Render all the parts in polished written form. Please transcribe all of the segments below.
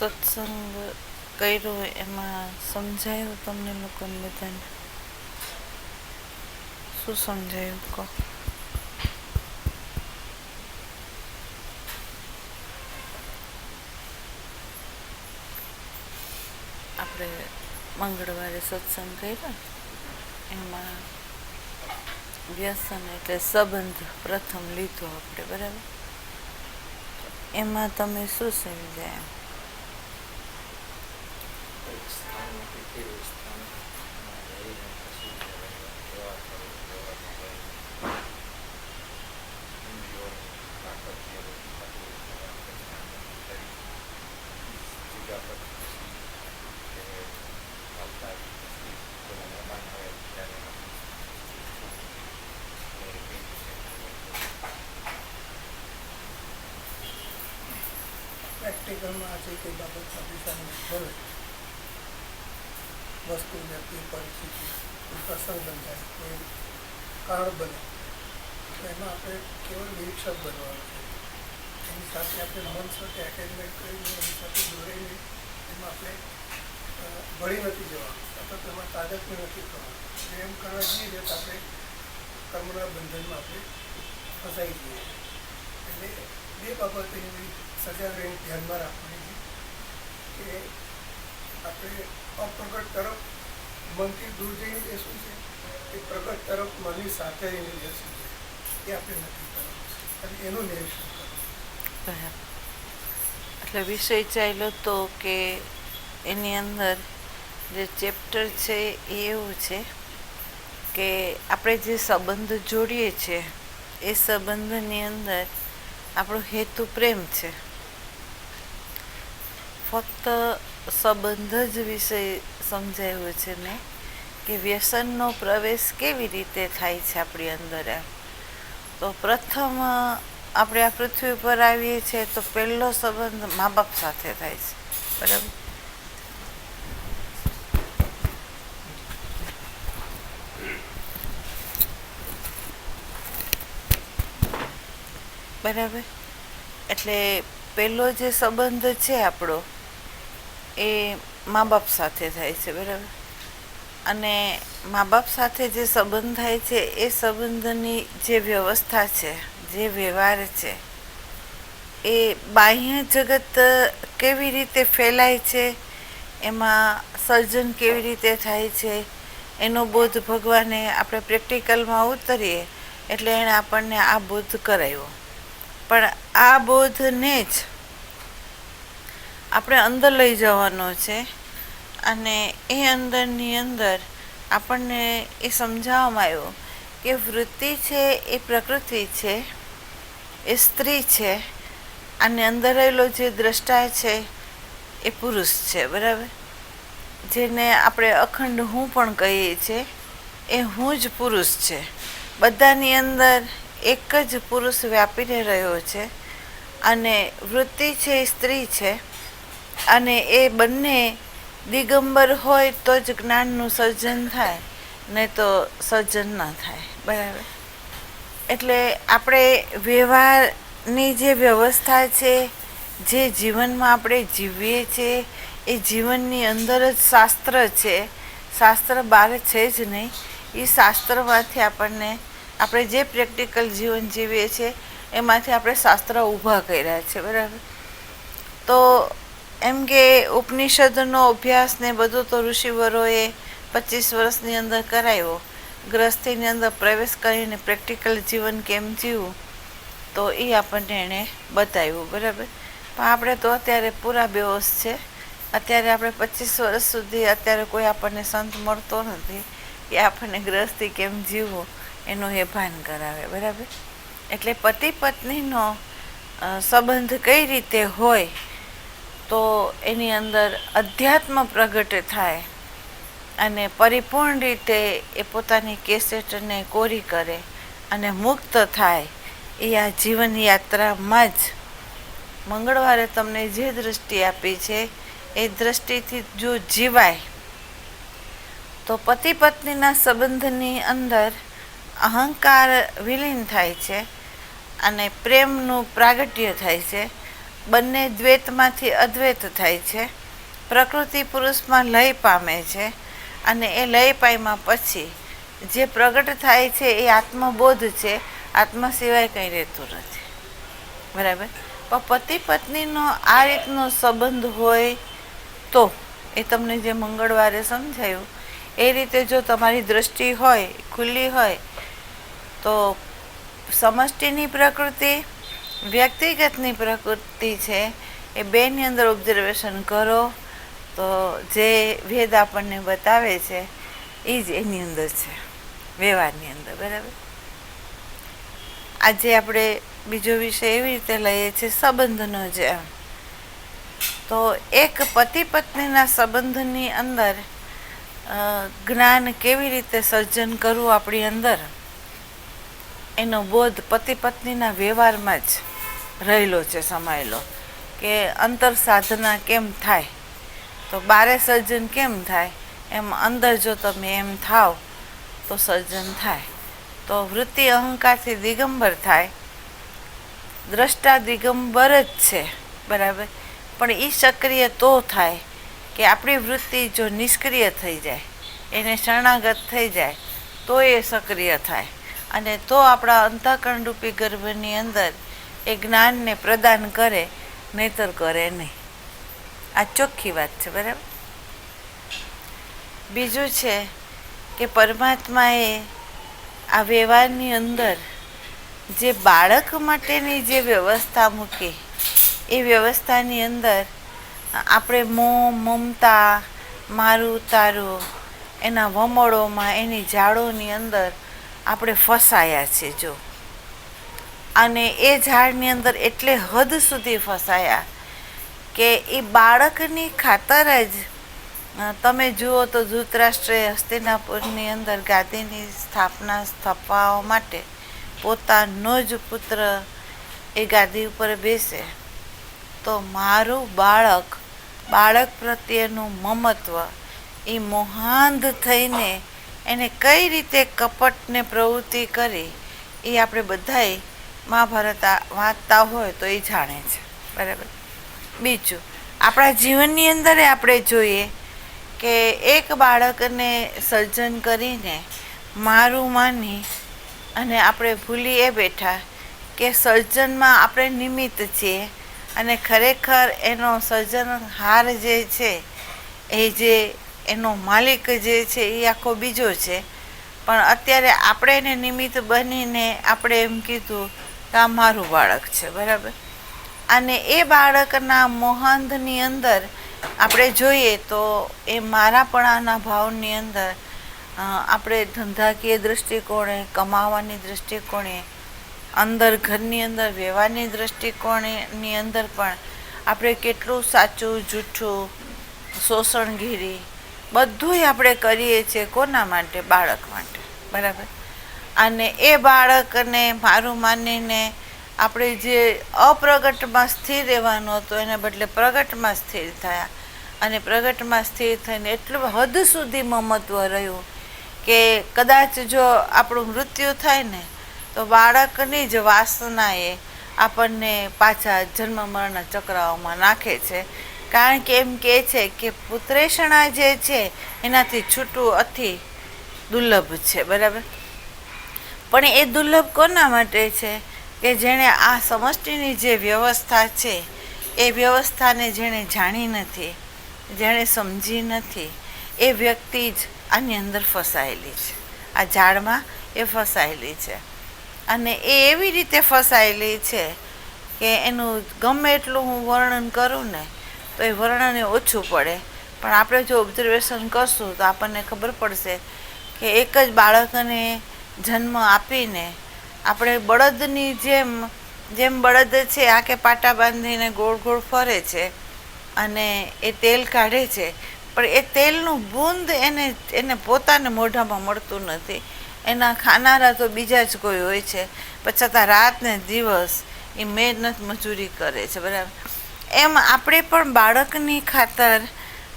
સત્સંગ કર્યો એમાં સમજાયું તમને લોકોને બધાને? શું સમજાયું કહો? આપણે મંગળવારે સત્સંગ કર્યો એમાં વ્યસન એટલે સંબંધ પ્રથમ લીધો આપણે, બરાબર? એમાં તમે શું સમજાય? પ્રેક્ટિકલમાં આજે કોઈ બાબત આપણી સામે હોય, વસ્તુ, વ્યક્તિ, પરિસ્થિતિ, કોઈ પ્રસંગ બંધાય, કોઈ કારણ બને, તો એમાં આપણે કેવળ નિરીક્ષક બનવાનું છે. એની સાથે આપણે મન સાથે એટેચમેન્ટ કરીને એની સાથે જોડાઈને એમાં આપણે ભળી નથી જવાનું, સતત એમાં તાજતને નથી કરવાનું. એમ કરવા જઈએ તો આપણે કર્મના બંધનમાં આપણે ફસાઈ જઈએ. એટલે બે બાબત એની સજાગ રહીને ધ્યાનમાં રાખવાની છે કે આપણે અપ્રગટ તરફ મનથી દૂર જઈને બેસવું છે, એ પ્રગટ તરફ મનની સાથે રહીને બેસવું છે, એ આપણે નક્કી કરવું છે અને એનું નિરીક્ષણ કરવું. એટલે વિષય ચાલ્યો તો કે એની અંદર જે ચેપ્ટર છે એ એવું છે કે આપણે જે સંબંધ જોડીએ છીએ એ સંબંધની અંદર આપણો હેતુ પ્રેમ છે. ફક્ત સંબંધ જ વિષય સમજાવ્યો છે મેં કે વ્યસનનો પ્રવેશ કેવી રીતે થાય છે આપણી અંદર. એમ તો પ્રથમ આપણે આ પૃથ્વી પર આવીએ છીએ તો પહેલો સંબંધ મા બાપ સાથે થાય છે, બરાબર? બરાબર. એટલે પહેલો જે સંબંધ છે આપણો એ મા બાપ સાથે થાય છે, બરાબર? અને મા બાપ સાથે જે સંબંધ થાય છે એ સંબંધની જે વ્યવસ્થા છે, જે વ્યવહાર છે, એ બાહ્ય જગત કેવી રીતે ફેલાય છે, એમાં સર્જન કેવી રીતે થાય છે, એનો બોધ ભગવાને આપણે પ્રેક્ટિકલમાં ઉતરીએ એટલે એણે આપણને આ બોધ કરાવ્યો. પણ આ બોધને જ આપણે અંદર લઈ જવાનો છે અને એ અંદરની અંદર આપણને એ સમજાવવામાં આવ્યું કે વૃત્તિ છે એ પ્રકૃતિ છે, એ સ્ત્રી છે, અને અંદર રહેલો જે દ્રષ્ટા છે એ પુરુષ છે, બરાબર? જેને આપણે અખંડ હું પણ કહીએ છીએ, એ હું જ પુરુષ છે. બધાની અંદર એક જ પુરુષ વ્યાપીને રહ્યો છે અને વૃત્તિ છે એ સ્ત્રી છે, અને એ બંને દિગંબર હોય તો જ જ્ઞાનનું સર્જન થાય, નહીં તો સર્જન ન થાય, બરાબર? એટલે આપણે વ્યવહારની જે વ્યવસ્થા છે, જે જીવનમાં આપણે જીવીએ છીએ એ જીવનની અંદર જ શાસ્ત્ર છે. શાસ્ત્ર બહાર છે જ નહીં. એ શાસ્ત્રમાંથી આપણને આપણે જે પ્રેક્ટિકલ જીવન જીવીએ છીએ એમાંથી આપણે શાસ્ત્ર ઊભા કર્યા છે, બરાબર? તો એમ કે ઉપનિષદનો અભ્યાસ ને બધું તો ઋષિવરોએ 25 વર્ષની અંદર કરાવ્યો. ગ્રસ્થિની અંદર પ્રવેશ કરીને પ્રેક્ટિકલ જીવન કેમ જીવવું તો એ આપણને એણે બતાવ્યું, બરાબર? પણ આપણે તો અત્યારે પૂરા બેહોશ છે. અત્યારે આપણે 25 વર્ષ સુધી અત્યારે કોઈ આપણને સંત મળતો નથી કે આપણને ગ્રસ્તી કેમ જીવવું એનું એ ભાન કરાવે, બરાબર? એટલે પતિ પત્નીનો સંબંધ કઈ રીતે હોય તો એની અંદર અધ્યાત્મ પ્રગટ થાય અને પરિપૂર્ણ રીતે એ પોતાની કેસેટને કોરી કરે અને મુક્ત થાય. એ આ જીવન યાત્રામાં જ મંગળવારે તમને જે દૃષ્ટિ આપી છે એ દૃષ્ટિથી જો જીવાય તો પતિ પત્નીના સંબંધની અંદર અહંકાર વિલીન થાય છે અને પ્રેમનું પ્રાગટ્ય થાય છે બંને દ્વૈતમાંથી અદ્વૈત થાય છે. પ્રકૃતિ પુરુષમાં લય પામે છે અને એ લય પામ્યા પછી જે પ્રગટ થાય છે એ આત્મબોધ છે. આત્મા સિવાય કંઈ રહેતું નથી. બરાબર. પણ પતિ પત્નીનો આ રીતનો સંબંધ હોય તો એ તમને જે મંગળવારે સમજાયું એ રીતે જો તમારી દ્રષ્ટિ હોય, ખુલ્લી હોય, તો સમષ્ટિની પ્રકૃતિ, વ્યક્તિગતની પ્રકૃતિ છે એ બેની અંદર ઓબ્ઝર્વેશન કરો તો જે ભેદ આપણને બતાવે છે એ જ એની અંદર છે, વ્યવહારની અંદર. બરાબર. આજે આપણે બીજો વિષય એવી રીતે લઈએ છીએ સંબંધનો છે. તો એક પતિ પત્નીના સંબંધની અંદર જ્ઞાન કેવી રીતે સર્જન કરવું આપણી અંદર, એનો બોધ પતિ પત્નીના વ્યવહારમાં જ રહેલો છે, સમાયેલો. કે અંતર સાધના કેમ થાય, તો બારે સર્જન કેમ થાય એમ અંદર જો તમે એમ થાવ તો સર્જન થાય. તો વૃત્તિ અહંકારથી દિગંબર થાય. દ્રષ્ટા દિગંબર જ છે. બરાબર. પણ એ સક્રિય તો થાય કે આપણી વૃત્તિ જો નિષ્ક્રિય થઈ જાય, એને શરણાગત થઈ જાય તો એ સક્રિય થાય અને તો આપણા અંતઃકરણ રૂપી ગર્ભની અંદર એ જ્ઞાનને પ્રદાન કરે, નહીતર કરે નહીં. આ ચોખ્ખી વાત છે. બરાબર. બીજું છે કે પરમાત્માએ આ વ્યવહારની અંદર જે બાળક માટેની જે વ્યવસ્થા મૂકી એ વ્યવસ્થાની અંદર આપણે મોહ, મમતા, મારું તારું, એના વમળોમાં, એની જાળોની અંદર આપણે ફસાયા છે. જો અને એ ઝાડની અંદર એટલે હદ સુધી ફસાયા કે એ બાળકની ખાતર જ તમે જુઓ તો ધૃતરાષ્ટ્રે હસ્તિનાપુરની અંદર ગાદીની સ્થાપના સ્થાપવા માટે પોતાનો જ પુત્ર એ ગાદી ઉપર બેસે તો મારું બાળક પ્રત્યેનું મમત્વ એ મોહાંધ થઈને એને કઈ રીતે કપટને પ્રવૃત્તિ કરી એ આપણે બધાએ મહાભારત વાંચતા હોય તો એ જાણે છે. બરાબર. બીજું, આપણા જીવનની અંદર આપણે જોઈએ કે એક બાળકને સર્જન કરીને મારું માની અને આપણે ભૂલી એ બેઠા કે સર્જનમાં આપણે નિમિત્ત છીએ અને ખરેખર એનો સર્જનહાર જે છે, એ જે એનો માલિક જે છે એ આખો બીજો છે. પણ અત્યારે આપણે એને નિમિત્ત બનીને આપણે એમ કીધું કે આ મારું બાળક છે. બરાબર. અને એ બાળકના મોહાંધની અંદર આપણે જોઈએ તો એ મારાપણાના ભાવની અંદર આપણે ધંધાકીય દૃષ્ટિકોણે, કમાવાની દૃષ્ટિકોણે, અંદર ઘરની અંદર વ્યવહારની દૃષ્ટિકોણની અંદર પણ આપણે કેટલું સાચું, જૂઠું, શોષણગીરી બધુંય આપણે કરીએ છીએ. કોના માટે? બાળક માટે. બરાબર. અને એ બાળકને મારું માનીને આપણે જે અપ્રગટમાં સ્થિર રહેવાનું હતું એને બદલે પ્રગટમાં સ્થિર થયા અને પ્રગટમાં સ્થિર થઈને એટલું હદ સુધી મમત્વ રહ્યું કે કદાચ જો આપણું મૃત્યુ થાય ને તો બાળકની જ વાસનાએ આપણને પાછા જન્મ મરણના ચક્રાઓમાં નાખે છે. કારણ કે એમ કહે છે કે પુત્રેષણા જે છે એનાથી છૂટવું અતિ દુર્લભ છે. બરાબર. પણ એ દુર્લભ કોના માટે છે? કે જેણે આ સમષ્ટિની જે વ્યવસ્થા છે એ વ્યવસ્થાને જેણે જાણી નથી, જેણે સમજી નથી, એ વ્યક્તિ જ આની અંદર ફસાયેલી છે. આ ઝાડમાં એ ફસાયેલી છે અને એ એવી રીતે ફસાયેલી છે કે એનું ગમે એટલું હું વર્ણન કરું ને તો એ વર્ણને ઓછું પડે. પણ આપણે જો ઓબ્ઝર્વેશન કરશું તો આપણને ખબર પડશે કે એક જ બાળકને જન્મ આપીને આપણે બળદની જેમ બળદ છે આંખે પાટા બાંધીને ગોળ ગોળ ફરે છે અને એ તેલ કાઢે છે, પણ એ તેલનું બૂંદ એને પોતાને મોઢામાં મળતું નથી. એના ખાનારા તો બીજા જ કોઈ હોય છે. પણ છતાં રાત ને દિવસ એ મહેનત મજૂરી કરે છે. બરાબર. એમ આપણે પણ બાળકની ખાતર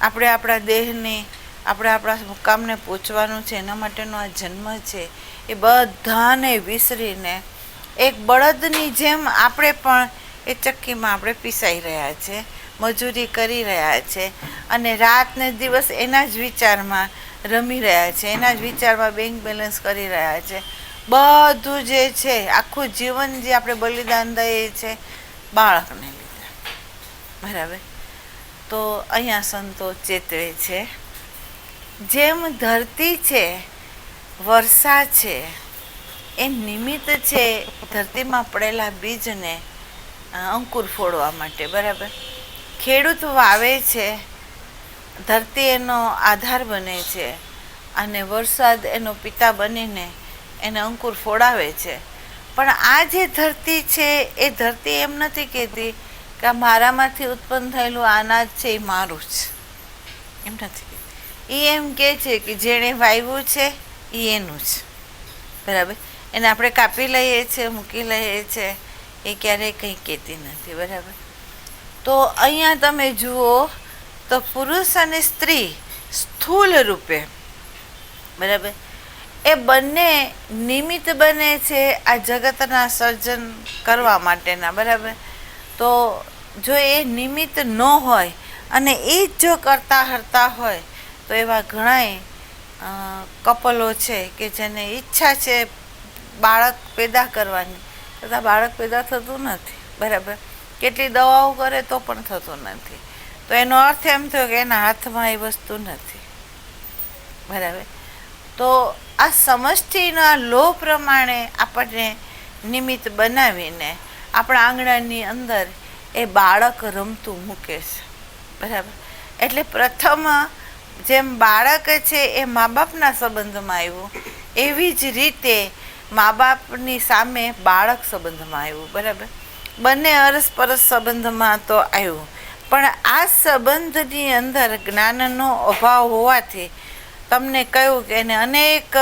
આપણે આપણા દેહને, આપણે આપણા મુકામને પહોંચવાનું છે, એના માટેનો આ જન્મ છે. એ બધાને વિસરીને એક બળદની જેમ આપણે પણ એ ચક્કીમાં આપણે પીસાઈ રહ્યા છે, મજૂરી કરી રહ્યા છે, અને રાત ને દિવસ એના જ વિચારમાં રમી રહ્યા છે, એના જ વિચારમાં બેંક બેલેન્સ કરી રહ્યા છે. બધું જે છે, આખું જીવન જે આપણે બલિદાન દઈએ છે બાળકને લીધે. બરાબર. તો અહીંયા સંતો ચેતવે છે, જેમ ધરતી છે, વર્ષા છે, એ નિમિત્ત છે ધરતીમાં પડેલા બીજને અંકુર ફોડવા માટે. બરાબર. ખેડૂત વાવે છે, ધરતી એનો આધાર બને છે, અને વરસાદ એનો પિતા બનીને એને અંકુર ફોડાવે છે. પણ આ જે ધરતી છે એ ધરતી એમ નથી કહેતી કે આ મારામાંથી ઉત્પન્ન થયેલું અનાજ છે એ મારું જ, એમ નથી કહેતી. એ એમ કહે છે કે જેણે વાવ્યું છે એ એનું જ. બરાબર. એને આપણે કાપી લઈએ છીએ, મૂકી લઈએ છીએ, એ ક્યારેય કંઈ કહેતી નથી. બરાબર. તો અહીંયા તમે જુઓ તો પુરુષ અને સ્ત્રી સ્થૂલ રૂપે, બરાબર, એ બંને નિમિત્ત બને છે આ જગતના સર્જન કરવા માટેના. બરાબર. તો જો એ નિમિત્ત ન હોય અને એ જ જો કરતા હરતા હોય તો એવા ઘણાય કપલો છે કે જેને ઈચ્છા છે બાળક પેદા કરવાની, છતાં બાળક પેદા થતું નથી. બરાબર. કેટલી દવાઓ કરે તો પણ થતું નથી. તો એનો અર્થ એમ થયો કે એના હાથમાં એ વસ્તુ નથી. બરાબર. તો આ સમષ્ટિના લો પ્રમાણે આપણને નિમિત્ત બનાવીને આપણા આંગણાની અંદર એ બાળક રમતું મૂકે છે. બરાબર. એટલે પ્રથમ જેમ બાળક છે એ મા બાપના સંબંધમાં આવ્યું, એવી જ રીતે મા બાપની સામે બાળક સંબંધમાં આવ્યું. બરાબર. બંને અરસપરસ સંબંધમાં તો આવ્યું, પણ આ સંબંધની અંદર જ્ઞાનનો અભાવ હોવાથી તમને કહ્યું કે એને અનેક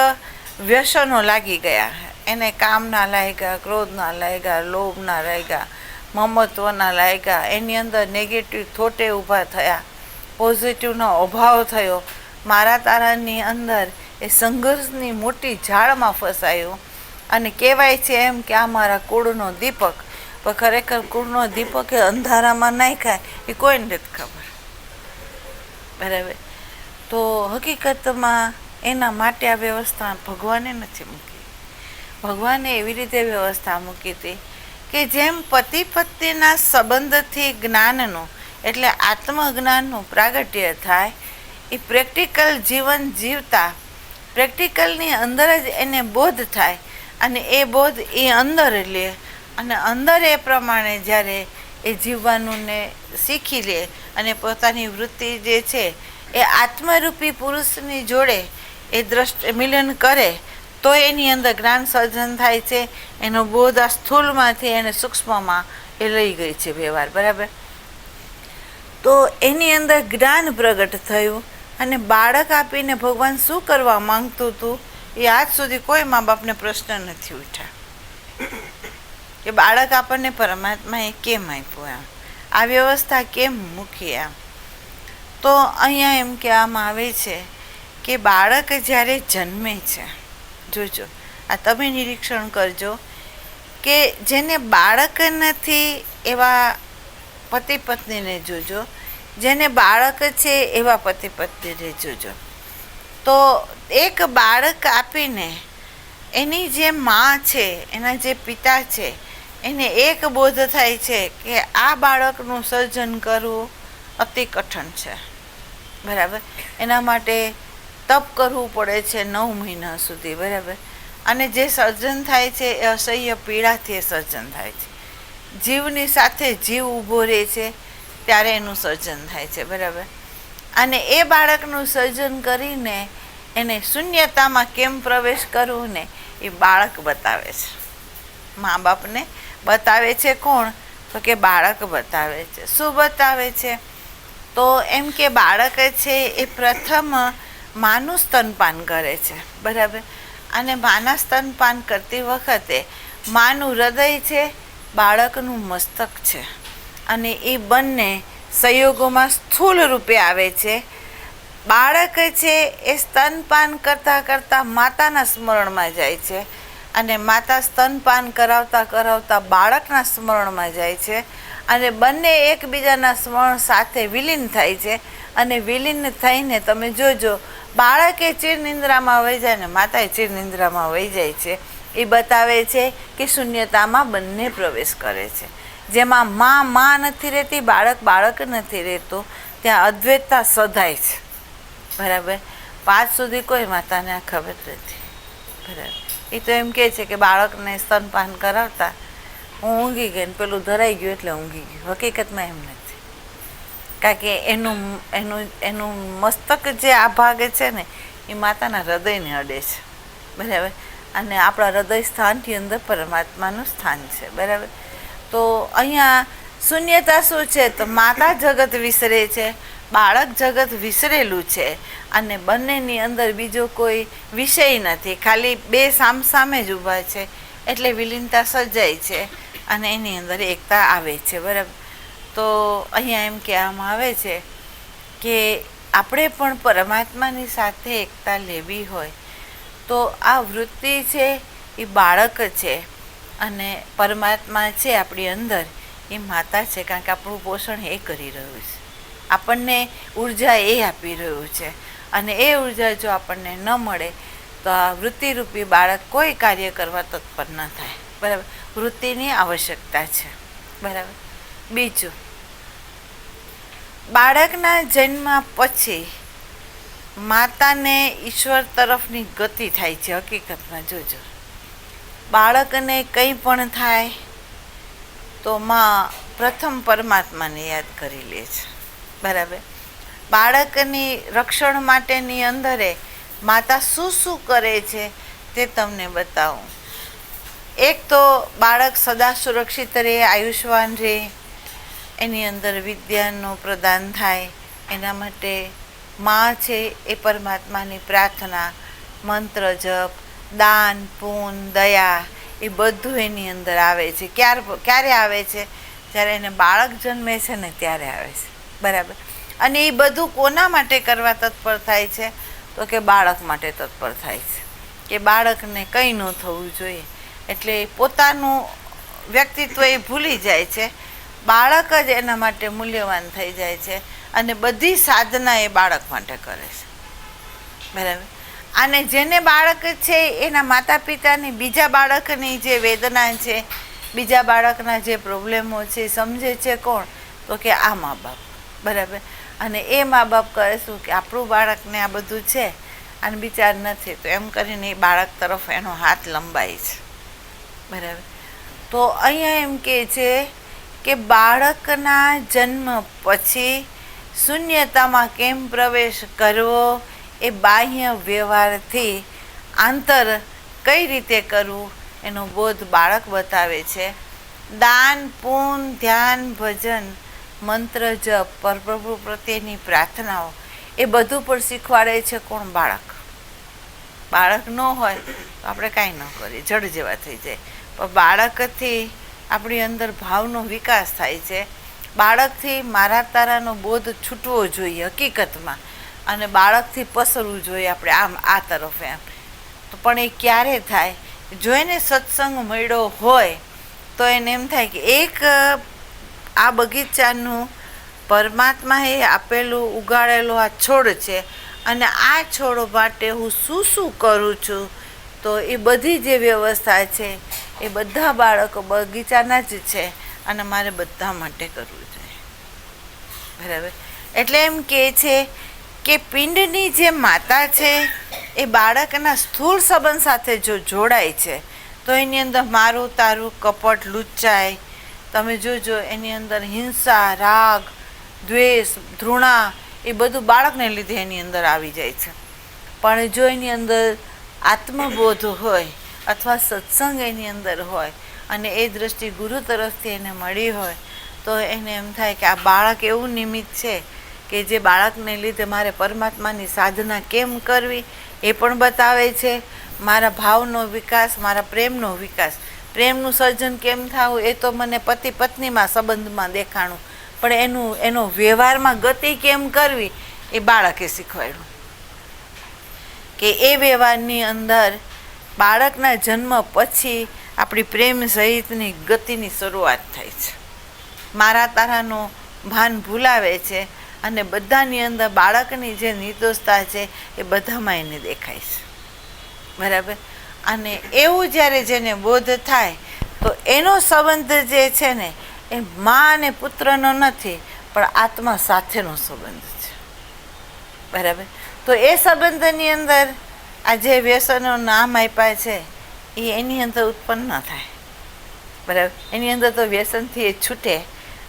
વ્યસનો લાગી ગયા. એને કામના લાગ્યા, ક્રોધના લાગ્યા, લોભના લાગ્યા, મમત્વના લાગ્યા. એની અંદર નેગેટિવ થોટે ઊભા થયા, પોઝિટિવનો અભાવ થયો. મારા તારાની અંદર એ સંઘર્ષની મોટી ઝાડમાં ફસાયું. અને કહેવાય છે એમ કે આ મારા કુળનો દીપક, પણ ખરેખર કુળનો દીપક એ અંધારામાં નાખ્યા એ કોઈને નથી ખબર. બરાબર. તો હકીકતમાં એના માટે આ વ્યવસ્થા ભગવાને નથી મૂકી. ભગવાને એવી રીતે વ્યવસ્થા મૂકી હતી કે જેમ પતિ પત્નીના સંબંધથી જ્ઞાનનું એટલે આત્મજ્ઞાનનું પ્રાગટ્ય થાય, એ પ્રેક્ટિકલ જીવન જીવતા પ્રેક્ટિકલની અંદર જ એને બોધ થાય, અને એ બોધ એ અંદર લે, અને અંદર એ પ્રમાણે જ્યારે એ જીવવાનું ને શીખી લે અને પોતાની વૃત્તિ જે છે એ આત્મરૂપી પુરુષની જોડે એ મિલન કરે, તો એની અંદર જ્ઞાન સર્જન થાય છે. એનો બોધ આ સ્થૂલમાંથી એને સૂક્ષ્મમાં એ લઈ ગઈ છે વ્યવહાર. બરાબર. તો એની અંદર જ્ઞાન પ્રગટ થયું, અને બાળક આપીને ભગવાન શું કરવા માંગતું હતું એ આજ સુધી કોઈ મા બાપને પ્રશ્ન નથી ઉઠ્યા કે બાળક આપણને પરમાત્માએ કેમ આપ્યું, એમ આ વ્યવસ્થા કેમ મૂકી. એમ તો અહીંયા એમ કહેવામાં આવે છે કે બાળક જ્યારે જન્મે છે, જોજો આ તમે નિરીક્ષણ કરજો કે જેને બાળક નથી એવા પતિ પત્નીને જોજો, જેને બાળક છે એવા પતિ પત્નીને જોજો. તો એક બાળક આપીને એની જે મા છે, એના જે પિતા છે, એને એક બોધ થાય છે કે આ બાળકનું સર્જન કરવું અતિ કઠણ છે. બરાબર. એના માટે તપ કરવું પડે છે 9 મહિના સુધી. બરાબર. અને જે સર્જન થાય છે એ અસહ્ય પીડાથી એ સર્જન થાય છે. જીવની સાથે જીવ ઊભો રહે છે ત્યારે એનું સર્જન થાય છે. બરાબર. અને એ બાળકનું સર્જન કરીને એને શૂન્યતામાં કેમ પ્રવેશ કરવું ને એ બાળક બતાવે છે. મા બાપને બતાવે છે કોણ? તો કે બાળક બતાવે છે. શું બતાવે છે? તો એમ કે બાળક છે એ પ્રથમ માનું સ્તનપાન કરે છે. બરાબર. અને માના સ્તનપાન કરતી વખતે માનું હૃદય છે, બાળકનું મસ્તક છે, અને એ બંને સંયોગોમાં સ્થૂળ રૂપે આવે છે. બાળક છે એ સ્તનપાન કરતાં કરતાં માતાના સ્મરણમાં જાય છે, અને માતા સ્તનપાન કરાવતા કરાવતા બાળકના સ્મરણમાં જાય છે અને બંને એકબીજાના સ્મરણ સાથે વિલીન થાય છે અને વિલીન થઈને તમે જોજો બાળકે ચિરનિંદ્રામાં વહી જાય ને માતાએ ચિરનિંદ્રામાં વહી જાય છે. એ બતાવે છે કે શૂન્યતામાં બંને પ્રવેશ કરે છે. જેમાં માં નથી રહેતી, બાળક નથી રહેતું, ત્યાં અદ્વૈતતા સધાય છે. બરાબર. 5 સુધી કોઈ માતાને આ ખબર નથી. બરાબર. એ તો એમ કહે છે કે બાળકને સ્તનપાન કરાવતા હું ઊંઘી ગઈ ને પેલું ધરાઈ ગયું એટલે ઊંઘી ગયું. હકીકતમાં એમ નથી, કારણ કે એનું મસ્તક જે આ ભાગ છે ને એ માતાના હૃદયને અડે છે. બરાબર. અને આપણા હૃદય સ્થાનથી અંદર પરમાત્માનું સ્થાન છે. બરાબર. તો અહીંયા શૂન્યતા શું છે? તો માતા જગત વિસરે છે, બાળક જગત વિસરેલું છે અને બંનેની અંદર બીજો કોઈ વિષય નથી, ખાલી બે સામસામે જ ઊભા છે એટલે વિલીનતા સર્જાય છે અને એની અંદર એકતા આવે છે. બરાબર. તો અહીંયા એમ કહેવામાં આવે છે કે આપણે પણ પરમાત્માની સાથે એકતા લેવી હોય તો આ વૃત્તિ છે એ બાળક છે અને પરમાત્મા છે આપણી અંદર એ માતા છે, કારણ કે આપણું પોષણ એ કરી રહ્યું છે, આપણને ઉર્જા એ આપી રહ્યું છે અને એ ઉર્જા જો આપણને ન મળે તો આ વૃત્તિરૂપી બાળક કોઈ કાર્ય કરવા તત્પર ન થાય. બરાબર. વૃત્તિની આવશ્યકતા છે. બરાબર. બીજું, બાળકના જન્મ પછી માતાને ઈશ્વર તરફની ગતિ થાય છે. હકીકતમાં જોજો, બાળકને કંઈ પણ થાય તો માં પ્રથમ પરમાત્માને યાદ કરી લે છે. બરાબર. બાળકની રક્ષણ માટેની અંદરે માતા શું કરે છે તે તમને બતાવું. એક તો બાળક સદા સુરક્ષિત રહે, આયુષ્યવાન રહે, એની અંદર વિદ્યાનું પ્રદાન થાય, એના માટે માં છે એ પરમાત્માની પ્રાર્થના, મંત્ર જપ, દાન, પૂન, દયા એ બધું એની અંદર આવે છે. ક્યારે આવે છે? જ્યારે એને બાળક જન્મે છે ને ત્યારે આવે છે. બરાબર. અને એ બધું કોના માટે કરવા તત્પર થાય છે? તો કે બાળક માટે તત્પર થાય છે કે બાળકને કંઈ ન થવું જોઈએ. એટલે પોતાનું વ્યક્તિત્વ એ ભૂલી જાય છે, બાળક જ એના માટે મૂલ્યવાન થઈ જાય છે અને બધી સાધના એ બાળક માટે કરે છે. બરાબર. અને જેને બાળક છે એના માતા પિતાની બીજા બાળકની જે વેદના છે, બીજા બાળકના જે પ્રોબ્લેમો છે સમજે છે કોણ? તો કે આ મા બાપ. બરાબર. અને એ મા બાપ કરે શું કે આપણું બાળકને આ બધું છે અને બિચાર નથી, તો એમ કરીને એ બાળક તરફ એનો હાથ લંબાય છે. બરાબર. તો અહીંયા એમ કહે છે કે બાળકના જન્મ પછી શૂન્યતામાં કેમ પ્રવેશ કરવો એ બાહ્ય વ્યવહારથી આંતર કઈ રીતે કરવું એનો બોધ બાળક બતાવે છે. દાન, પૂન, ધ્યાન, ભજન, મંત્ર જપ, પરપ્રભુ પ્રત્યેની પ્રાર્થનાઓ એ બધું પણ શીખવાડે છે કોણ? બાળક. બાળક ન હોય તો આપણે કાંઈ ન કરીએ, જડ જેવા થઈ જાય. પણ બાળકથી આપણી અંદર ભાવનો વિકાસ થાય છે. બાળકથી મારા તારાનો બોધ છૂટવો જોઈએ હકીકતમાં, અને બાળકથી પસરવું જોઈએ આપણે આમ આ તરફ એમ. તો પણ એ ક્યારે થાય? જો એને સત્સંગ મળ્યો હોય તો એને એમ થાય કે એક આ બગીચાનું પરમાત્માએ આપેલું ઉગાડેલો આ છોડ છે અને આ છોડ માટે હું શું કરું છું, તો એ બધી જે વ્યવસ્થા છે એ બધા બાળકો બગીચાના જ છે અને મારે બધા માટે કરવું જોઈએ. બરાબર. એટલે એમ કહે છે કે પિંડની જે માતા છે એ બાળકના સ્થૂળ સંબંધ સાથે જો જોડાય છે તો એની અંદર મારું તારું, કપટ, લુચ્ચાઈ, તમે જોજો એની અંદર હિંસા, રાગ, દ્વેષ, ધૃણા એ બધું બાળકને લીધે એની અંદર આવી જાય છે. પણ જો એની અંદર આત્મબોધ હોય અથવા સત્સંગ એની અંદર હોય અને એ દ્રષ્ટિ ગુરુ તરફથી એને મળી હોય તો એને એમ થાય કે આ બાળક એવું નિમિત્ત છે કે જે બાળકને લીધે મારે પરમાત્માની સાધના કેમ કરવી એ પણ બતાવે છે. મારા ભાવનો વિકાસ, મારા પ્રેમનો વિકાસ, પ્રેમનું સર્જન કેમ થવું એ તો મને પતિ પત્નીમાં સંબંધમાં દેખાણું, પણ એનો વ્યવહારમાં ગતિ કેમ કરવી એ બાળકે શીખવાડ્યું કે એ વ્યવહારની અંદર બાળકના જન્મ પછી આપણી પ્રેમ સહિતની ગતિની શરૂઆત થાય છે. મારા તારાનું ભાન ભૂલાવે છે અને બધાની અંદર બાળકની જે નિર્દોષતા છે એ બધામાં એને દેખાય છે. બરાબર. અને એવું જ્યારે જેને બોધ થાય તો એનો સંબંધ જે છે ને એ મા અને પુત્રનો નથી, પણ આત્મા સાથેનો સંબંધ છે. બરાબર. તો એ સંબંધની અંદર આ જે વ્યસનો નામ આપ્યા છે એ એની અંદર ઉત્પન્ન ન થાય. બરાબર. એની અંદર તો વ્યસનથી એ છૂટે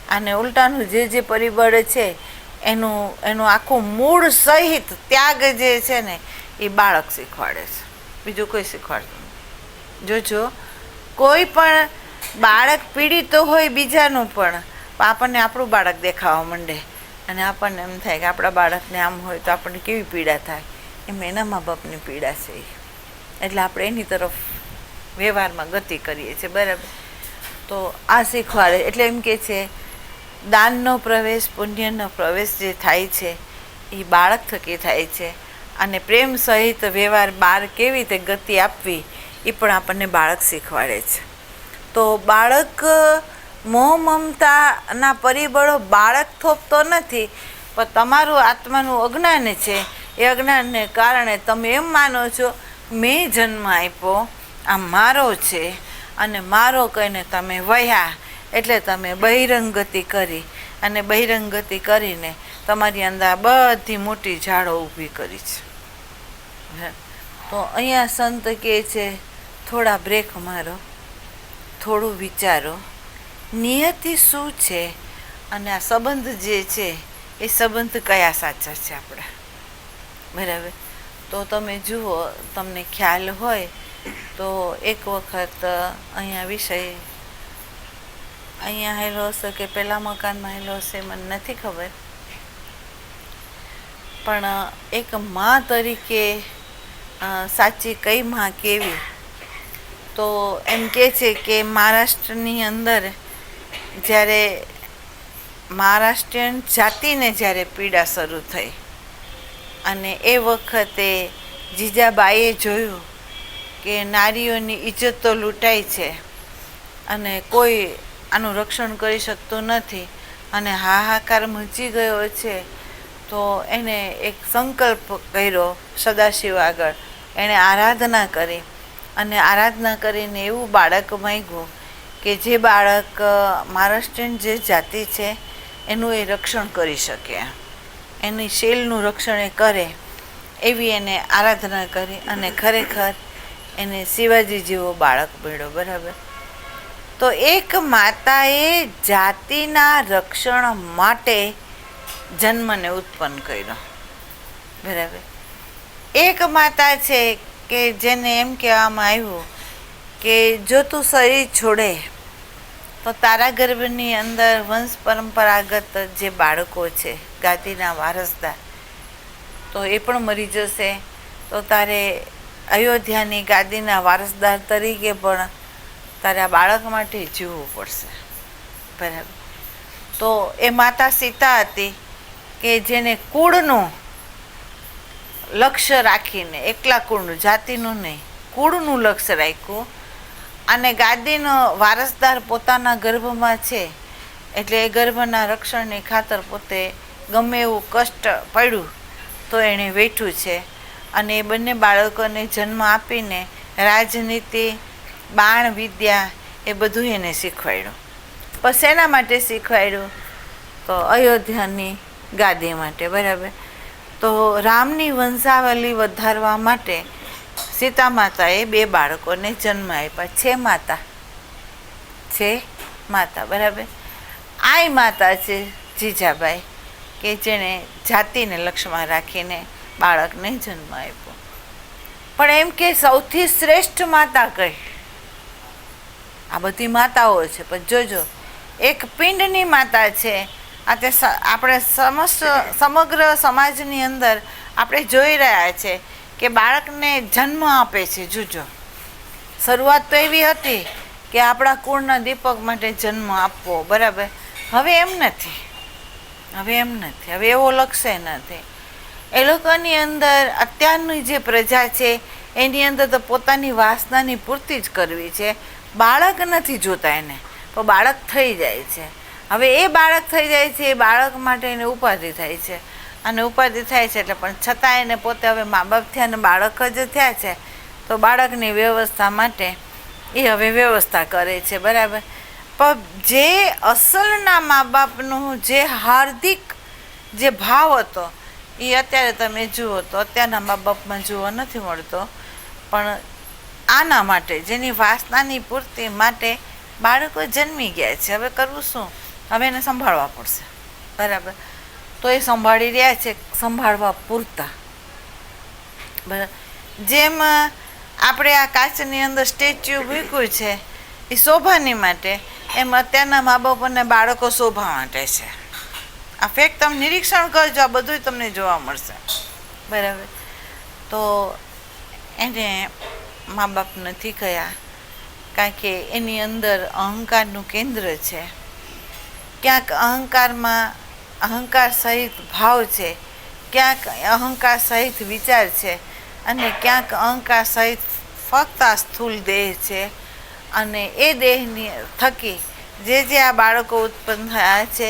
અને ઉલટાનું જે પરિબળ છે એનું આખું મૂળ સહિત ત્યાગ જે છે ને એ બાળક શીખવાડે છે, બીજું કોઈ શીખવાડતું નથી. જોજો, કોઈ પણ બાળક પીડિત હોય બીજાનું પણ આપણને આપણું બાળક દેખાવા માંડે અને આપણને એમ થાય કે આપણા બાળકને આમ હોય તો આપણને કેવી પીડા થાય, એમ એના મા બાપની પીડા છે. એટલે આપણે એની તરફ વ્યવહારમાં ગતિ કરીએ છીએ. બરાબર. તો આ શીખવાડે એટલે એમ કે છે દાનનો પ્રવેશ, પુણ્યનો પ્રવેશ જે થાય છે એ બાળક થકી થાય છે. અને પ્રેમ સહિત વ્યવહાર બહાર કેવી રીતે ગતિ આપવી એ પણ આપણને બાળક શીખવાડે છે. તો બાળક મોહ મમતાના પરિબળો બાળક થોપતો નથી, પણ તમારું આત્માનું અજ્ઞાન છે. એ અજ્ઞાનને કારણે તમે એમ માનો છો મેં જન્મ આપ્યો, આ મારો છે અને મારો કહીને તમે વહ્યા, એટલે તમે બહિરંગતિ કરી અને બહિરંગતિ કરીને તમારી અંદર બધી મોટી ઝાડો ઊભી કરી છે. તો અહીંયા સંત કહે છે થોડા બ્રેક મારો, થોડું વિચારો નિયતિ શું છે અને આ સંબંધ જે છે એ સંબંધ કયા સાચા છે આપણા. બરાબર. તો તમે જુઓ, તમને ખ્યાલ હોય તો એક વખત અહીંયા વિષય અહીંયા હેલો હશે કે પેલા મકાનમાં હેલો હશે મને નથી ખબર, પણ એક મા તરીકે સાચી કઈ મા કેવી, તો એમ કે છે કે મહારાષ્ટ્રની અંદર જ્યારે મહારાષ્ટ્રીયન જાતિને જ્યારે પીડા શરૂ થઈ અને એ વખતે જીજાબાઈએ જોયું કે નારીઓની ઇજ્જત તો લૂંટાય છે અને કોઈ આનું રક્ષણ કરી શકતું નથી અને હાહાકાર મચી ગયો છે, તો એને એક સંકલ્પ કર્યો સદાશિવ આગળ. એણે આરાધના કરી અને આરાધના કરીને એવું બાળક માંગ્યું કે જે બાળક મહારાષ્ટ્રીયન જે જાતિ છે એનું એ રક્ષણ કરી શકે, એની શીલનું રક્ષણ એ કરે, એવી એને આરાધના કરી અને ખરેખર એને શિવાજી જેવો બાળક મળ્યો. બરાબર. તો એક માતાએ જાતિના રક્ષણ માટે જન્મને ઉત્પન્ન કર્યો. બરાબર. એક માતા છે કે જેને એમ કહેવામાં આવ્યું કે જો તું શરીર છોડે તો તારા ગર્ભની અંદર વંશ પરંપરાગત જે બાળકો છે ગાદીના વારસદાર, તો એ પણ મરી જશે. તો તારે અયોધ્યાની ગાદીના વારસદાર તરીકે પણ તારે આ બાળક માટે જીવવું પડશે. બરાબર. તો એ માતા સીતા હતી કે જેને કુળનું લક્ષ્ય રાખીને, એકલા કુળનું, જાતિનું નહીં, કુળનું લક્ષ્ય રાખ્યું અને ગાદીનો વારસદાર પોતાના ગર્ભમાં છે એટલે એ ગર્ભના રક્ષણની ખાતર પોતે ગમે એવું કષ્ટ પડ્યું તો એણે વેઠ્યું છે અને એ બંને બાળકોને જન્મ આપીને રાજનીતિ, બાણ વિદ્યા એ બધું એને શીખવાડ્યું. પછી એના માટે શીખવાડ્યું તો અયોધ્યાની ગાદી માટે. બરાબર. તો રામની વંશાવલી વધારવા માટે સીતા માતાએ 2 બાળકોને જન્મ આપ્યા. છે માતા. બરાબર. આ માતા છે જીજાબાઈ કે જેણે જાતિને લક્ષ્યમાં રાખીને બાળકને જન્મ આપ્યો. પણ એમ કે સૌથી શ્રેષ્ઠ માતા કઈ? આ બધી માતાઓ છે, પણ જોજો એક પિંડની માતા છે. આ તે આપણે સમગ્ર સમાજની અંદર આપણે જોઈ રહ્યા છે કે બાળકને જન્મ આપે છે. જોજો, શરૂઆત તો એવી હતી કે આપણા કુળના દીપક માટે જન્મ આપવો. બરાબર. હવે એમ નથી. હવે એવો લક્ષ્ય નથી. એ લોકોની અંદર અત્યારની જે પ્રજા છે એની અંદર તો પોતાની વાસનાની પૂર્તિ જ કરવી છે. બાળક નથી જોતા એને, તો બાળક થઈ જાય છે. હવે એ બાળક થઈ જાય છે, એ બાળક માટે એને ઉપાધિ થાય છે, અને ઉપાધિ થાય છે એટલે પણ છતાં એને પોતે હવે મા બાપ થયા અને બાળક જ થયા છે, તો બાળકની વ્યવસ્થા માટે એ હવે વ્યવસ્થા કરે છે. બરાબર. પણ જે અસલના મા બાપનું જે હાર્દિક જે ભાવ હતો એ અત્યારે તમે જુઓ તો અત્યારના મા બાપમાં જોવા નથી મળતો. પણ આના માટે જેની વાસનાની પૂર્તિ માટે બાળકો જન્મી ગયા છે. હવે કરવું શું? હવે એને સંભાળવા પડશે. બરાબર. તો એ સંભાળી રહ્યા છે, સંભાળવા પૂરતા. બરાબર. જેમ આપણે આ કાચની અંદર સ્ટેચ્યુ મૂક્યું છે એ શોભાની માટે, એમ અત્યારના મા બાપોને બાળકો શોભા માટે છે. આ ફેક્ટ તમે નિરીક્ષણ કરજો, આ બધું તમને જોવા મળશે. બરાબર. તો એને મા બાપ નથી કયા, કારણ કે એની અંદર અહંકારનું કેન્દ્ર છે. ક્યાંક અહંકાર સહિત ભાવ છે, ક્યાંક અહંકાર સહિત વિચાર છે, અને ક્યાંક અહંકાર સહિત ફક્ત આ સ્થૂળ દેહ છે. અને એ દેહની થકી જે આ બાળકો ઉત્પન્ન થયા છે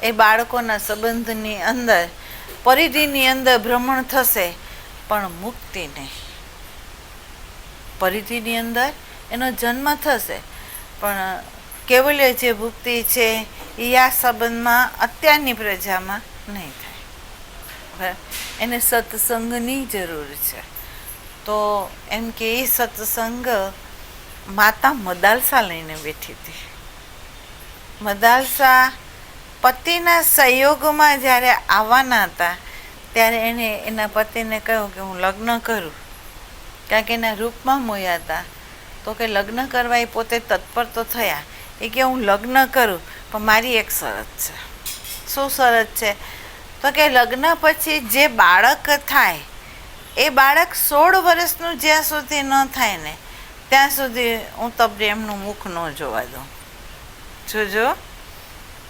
એ બાળકોના સંબંધની અંદર પરિધિની અંદર ભ્રમણ થશે, પણ મુક્તિ નહીં. પરિધિની અંદર એનો જન્મ થશે, પણ કેવલ્ય જે મુક્તિ છે એ આ સંબંધમાં અત્યારની પ્રજામાં નહીં થાય. એને સત્સંગની જરૂર છે. તો એમ કે એ સત્સંગ માતા મદાલસા લઈને બેઠી હતી. મદાલસા પતિના સહયોગમાં જ્યારે આવવાના હતા ત્યારે એને એના પતિને કહ્યું કે હું લગ્ન કરું, કારણ કે એના રૂપમાં મોયા હતા. તો કે લગ્ન કરવા એ પોતે તત્પર તો થયા. એ કે હું લગ્ન કરું, પણ મારી એક શરત છે. શું શરત છે? તો કે લગ્ન પછી જે બાળક થાય એ બાળક 16 વર્ષનું જ્યાં સુધી ન થાય ને ત્યાં સુધી હું તમને એમનું મુખ ન જોવા દઉં. જોજો,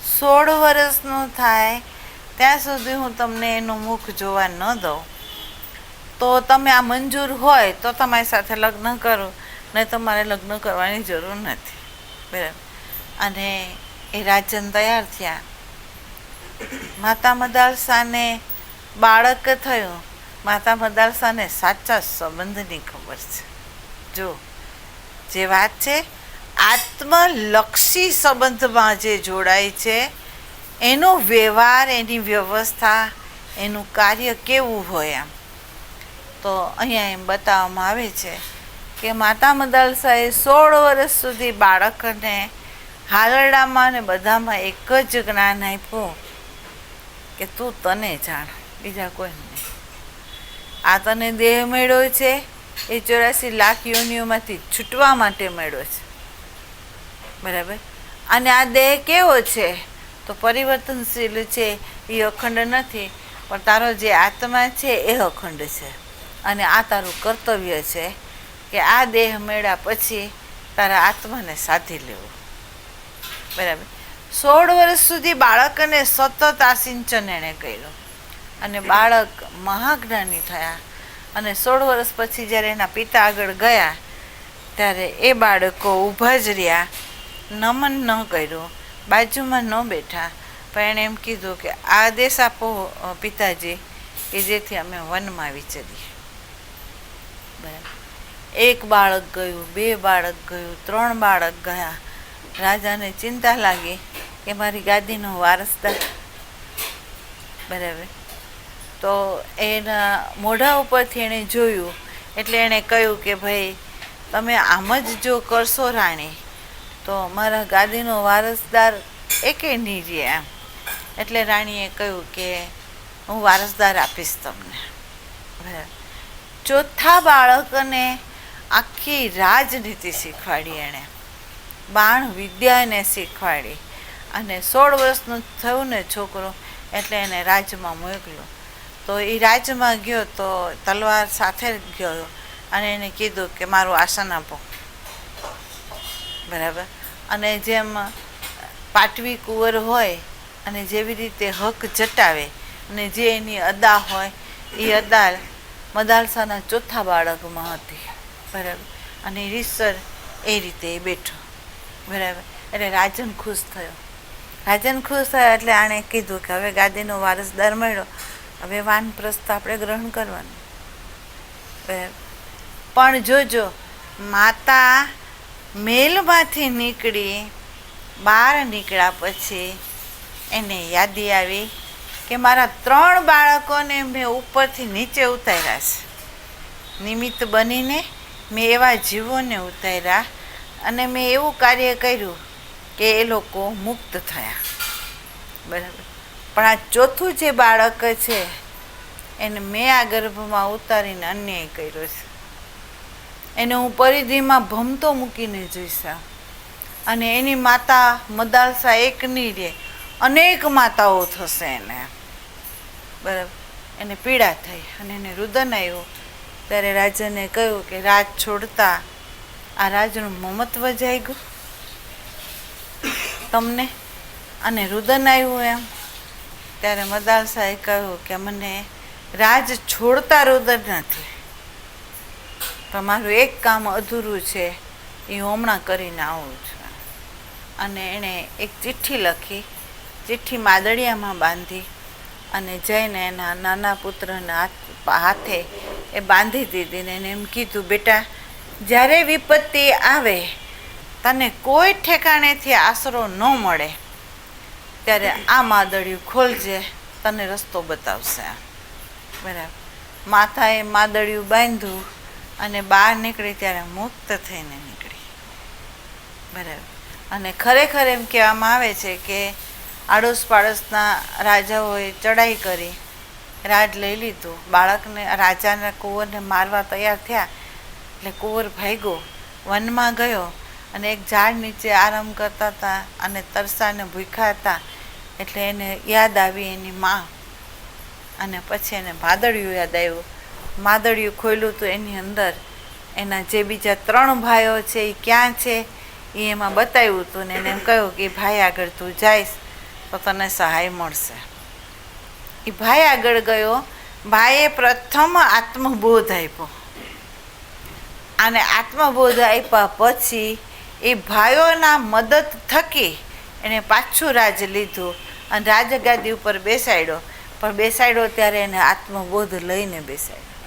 16 વર્ષનું થાય ત્યાં સુધી હું તમને એનું મુખ જોવા ન દઉં. તો તમે આ મંજૂર હોય તો તમારી સાથે લગ્ન કરો, નહીં તમારે લગ્ન કરવાની જરૂર નથી. બરાબર. અને એ રાજન તૈયાર થયા. માતા મદાલસાને બાળક થયું. માતા મદાલસાને સાચા સંબંધની ખબર છે. જો જે વાત છે આત્મલક્ષી સંબંધમાં જે જોડાય છે એનો વ્યવહાર, એની વ્યવસ્થા, એનું કાર્ય કેવું હોય એમ. તો અહીંયા એમ બતાવવામાં આવે છે કે માતા મદાલસાએ 16 વર્ષ સુધી બાળકને હાલરડામાં ને બધામાં એક જ જ્ઞાન આપ્યું કે તું તને જાણ, બીજા કોઈ નહીં. આ તને દેહ મળ્યો છે એ 84 લાખ યોનિઓમાંથી છૂટવા માટે મળ્યો છે. બરાબર. અને આ દેહ કેવો છે? તો પરિવર્તનશીલ છે, એ અખંડ નથી. પણ તારો જે આત્મા છે એ અખંડ છે. અને આ તારું કર્તવ્ય છે કે આ દેહ મળ્યા પછી તારા આત્માને સાધી લેવું. બરાબર. 16 વર્ષ સુધી બાળકને સતત આ સિંચન એણે કર્યું, અને બાળક મહાજ્ઞાની થયા. અને 16 વર્ષ પછી જ્યારે એના પિતા આગળ ગયા ત્યારે એ બાળકો ઊભા જ રહ્યા, નમન ન કર્યું, બાજુમાં ન બેઠા. પણ એણે એમ કીધું કે આદેશ આપો પિતાજી કે જેથી અમે વનમાં વિચરીએ. બરાબર. 1 બાળક ગયું, 2 બાળક ગયું, 3 બાળક ગયા. રાજાને ચિંતા લાગી કે મારી ગાદીનો વારસદાર. બરાબર. તો એના મોઢા ઉપરથી એણે જોયું એટલે એણે કહ્યું કે ભાઈ તમે આમ જ જો કરશો રાણી તો મારા ગાદીનો વારસદાર એકે નહીં રહે એમ. એટલે રાણીએ કહ્યું કે હું વારસદાર આપીશ તમને. બરાબર. ચોથા બાળકને આખી રાજનીતિ શીખવાડી એણે, બાણ વિદ્યા એને શીખવાડી. અને 16 વર્ષનું થયું ને છોકરો એટલે એને રાજમાં મોકલ્યો. તો એ રાજમાં ગયો તો તલવાર સાથે ગયો અને એને કીધું કે મારું આસન આપો. બરાબર. અને જેમ પાટવી કુંવર હોય અને જેવી રીતે હક જટાવે અને જે એની અદા હોય એ અદા મદાલસાના ચોથા બાળકમાં હતી, બરાબર. અને રીતસર એ રીતે બેઠો, બરાબર. એટલે રાજન ખુશ થયો. રાજન ખુશ થયો એટલે આણે કીધું કે હવે ગાદીનો વારસદાર મળ્યો, હવે વાનપ્રસ્થ આપણે ગ્રહણ કરવાનું, બરાબર. પણ જોજો, માતા મહેલમાંથી નીકળી બહાર નીકળ્યા પછી એને યાદી આવી કે મારા 3 બાળકોને મેં ઉપરથી નીચે ઉતાર્યા છે. નિમિત્ત બનીને મેં એવા જીવોને ઉતાર્યા અને મેં એવું કાર્ય કર્યું કે એ લોકો મુક્ત થયા, બરાબર. પણ આ ચોથું જે બાળક છે એને મેં આ ગર્ભમાં ઉતારીને અન્યાય કર્યો છે. એને હું પરિધિમાં ભમતો મૂકીને જોઈશ અને એની માતા મદાલસા એક નહીં રહે, અનેક માતાઓ થશે એને, બરાબર. એને પીડા થઈ અને એને રુદન આવ્યું. ત્યારે રાજાને કહ્યું કે રાજ છોડતા આ રાજનું મમત્વ જાગ્યું તમને અને રુદન આવ્યું એમ. ત્યારે મદાલસાએ કહ્યું કે મને રાજ છોડતા રુદન નથી, તમારું એક કામ અધૂરું છે, એ હું હમણાં કરીને આવું છું. અને એણે એક ચિઠ્ઠી લખી, ચિઠ્ઠી માદળિયામાં બાંધી અને જઈને એના નાના પુત્રના હાથે એ બાંધી દીધી ને એને એમ કીધું, બેટા જ્યારે વિપત્તિ આવે, તને કોઈ ઠેકાણેથી આશરો ન મળે, ત્યારે આ માદળિયું ખોલજે, તને રસ્તો બતાવશે, બરાબર. માતાએ માદળિયું બાંધ્યું અને બહાર નીકળી ત્યારે મુક્ત થઈને નીકળી, બરાબર. અને ખરેખર એમ કહેવામાં આવે છે કે આડોશ પાડોશના રાજાઓએ ચડાઈ કરી, રાજ લઈ લીધું. બાળકને, રાજાના કુંવરને મારવા તૈયાર થયા એટલે કુંવર ભાગ્યો, વનમાં ગયો અને એક ઝાડ નીચે આરામ કરતા હતા અને તરસાને ભૂખ્યા હતા. એટલે એને યાદ આવી એની માં, અને પછી એને માદળિયું યાદ આવ્યું. માદળિયું ખોલ્યું તો એની અંદર એના જે બીજા 3 ભાઈઓ છે એ ક્યાં છે એ એમાં બતાવ્યું હતું ને એને એમ કહ્યું કે ભાઈ આગળ તું જઈશ તો તને સહાય મળશે. એ ભાઈ આગળ ગયો. ભાઈએ પ્રથમ આત્મબોધ આપ્યો અને આત્મબોધ આપ્યા પછી એ ભાઈઓના મદદ થકી એને પાછું રાજ લીધું અને રાજગાદી ઉપર બેસાડ્યો. પણ બેસાડ્યો ત્યારે એને આત્મબોધ લઈને બેસાડ્યો,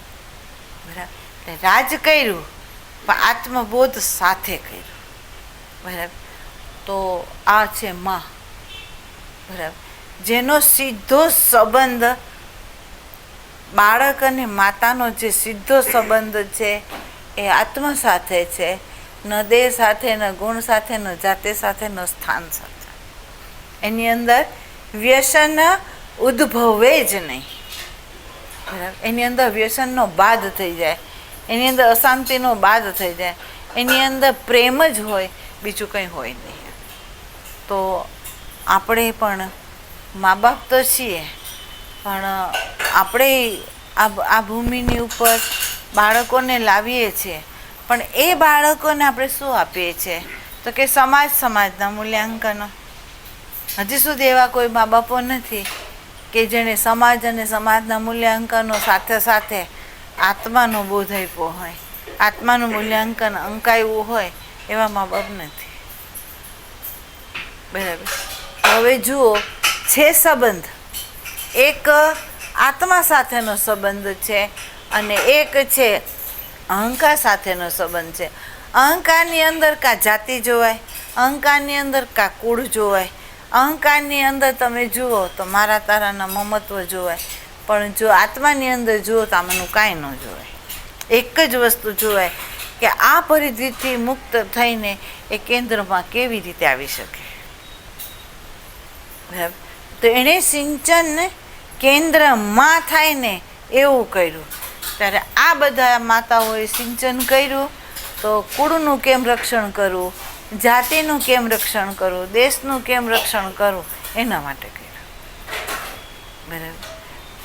બરાબર. એટલે રાજ કર્યું પણ આત્મબોધ સાથે કર્યું, બરાબર. તો આ છે માં, બરાબર, જેનો સીધો સંબંધ બાળક અને માતાનો જે સીધો સંબંધ છે એ આત્મા સાથે છે, ન દેહ સાથે, ન ગુણ સાથે, ન જાતે સાથે, ન સ્થાન સાથે. એની અંદર વ્યસન ઉદ્ભવે જ નહીં, બરાબર. એની અંદર વ્યસનનો બાદ થઈ જાય, એની અંદર અશાંતિનો બાદ થઈ જાય, એની અંદર પ્રેમ જ હોય, બીજું કંઈ હોય નહીં. તો આપણે પણ મા બાપ તો છીએ, પણ આપણે આ ભૂમિની ઉપર બાળકોને લાવીએ છીએ, પણ એ બાળકોને આપણે શું આપીએ છીએ તો કે સમાજના મૂલ્યાંકનો. હજી સુધી એવા કોઈ મા બાપો નથી કે જેણે સમાજ અને સમાજના મૂલ્યાંકનો સાથે સાથે આત્માનો બોધ આપ્યો હોય, આત્માનું મૂલ્યાંકન અંકાયું હોય, એવા મા બાપ નથી, બરાબર. હવે જુઓ, છે સંબંધ, એક આત્મા સાથેનો સંબંધ છે અને એક છે અહંકાર સાથેનો સંબંધ છે. અહંકારની અંદર કાં જાતિ જોવાય, અહંકારની અંદર કાં કુળ જોવાય, અહંકારની અંદર તમે જુઓ તો મારા તારાના મમત્વ જોવાય, પણ જો આત્માની અંદર જુઓ તો આમાંનું કાંઈ ન જોવાય. એક જ વસ્તુ જોવાય કે આ પરિધિથી મુક્ત થઈને એ કેન્દ્રમાં કેવી રીતે આવી શકે, બરાબર. તો એણે સિંચન કેન્દ્રમાં થાય ને એવું કર્યું. ત્યારે આ બધા માતાઓએ સિંચન કર્યું તો કુળનું કેમ રક્ષણ કરવું, જાતિનું કેમ રક્ષણ કરવું, દેશનું કેમ રક્ષણ કરવું, એના માટે કર્યું, બરાબર.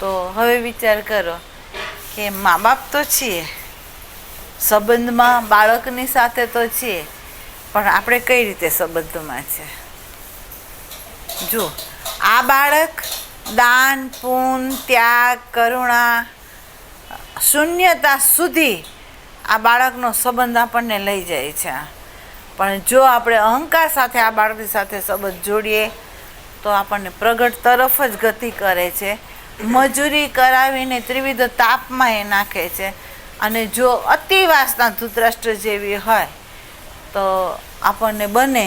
તો હવે વિચાર કરો કે મા બાપ તો છીએ, સંબંધમાં બાળકની સાથે તો છીએ, પણ આપણે કઈ રીતે સંબંધમાં છે. જો આ બાળક દાન, પૂન, ત્યાગ, કરુણા, શૂન્યતા સુધી આ બાળકનો સંબંધ આપણને લઈ જાય છે. પણ જો આપણે અહંકાર સાથે આ બાળકની સાથે સંબંધ જોડીએ તો આપણને પ્રગટ તરફ જ ગતિ કરે છે, મજૂરી કરાવીને ત્રિવિધ તાપમાં એ નાખે છે. અને જો અતિવાસના ધૃતરાષ્ટ્ર જેવી હોય તો આપણને બને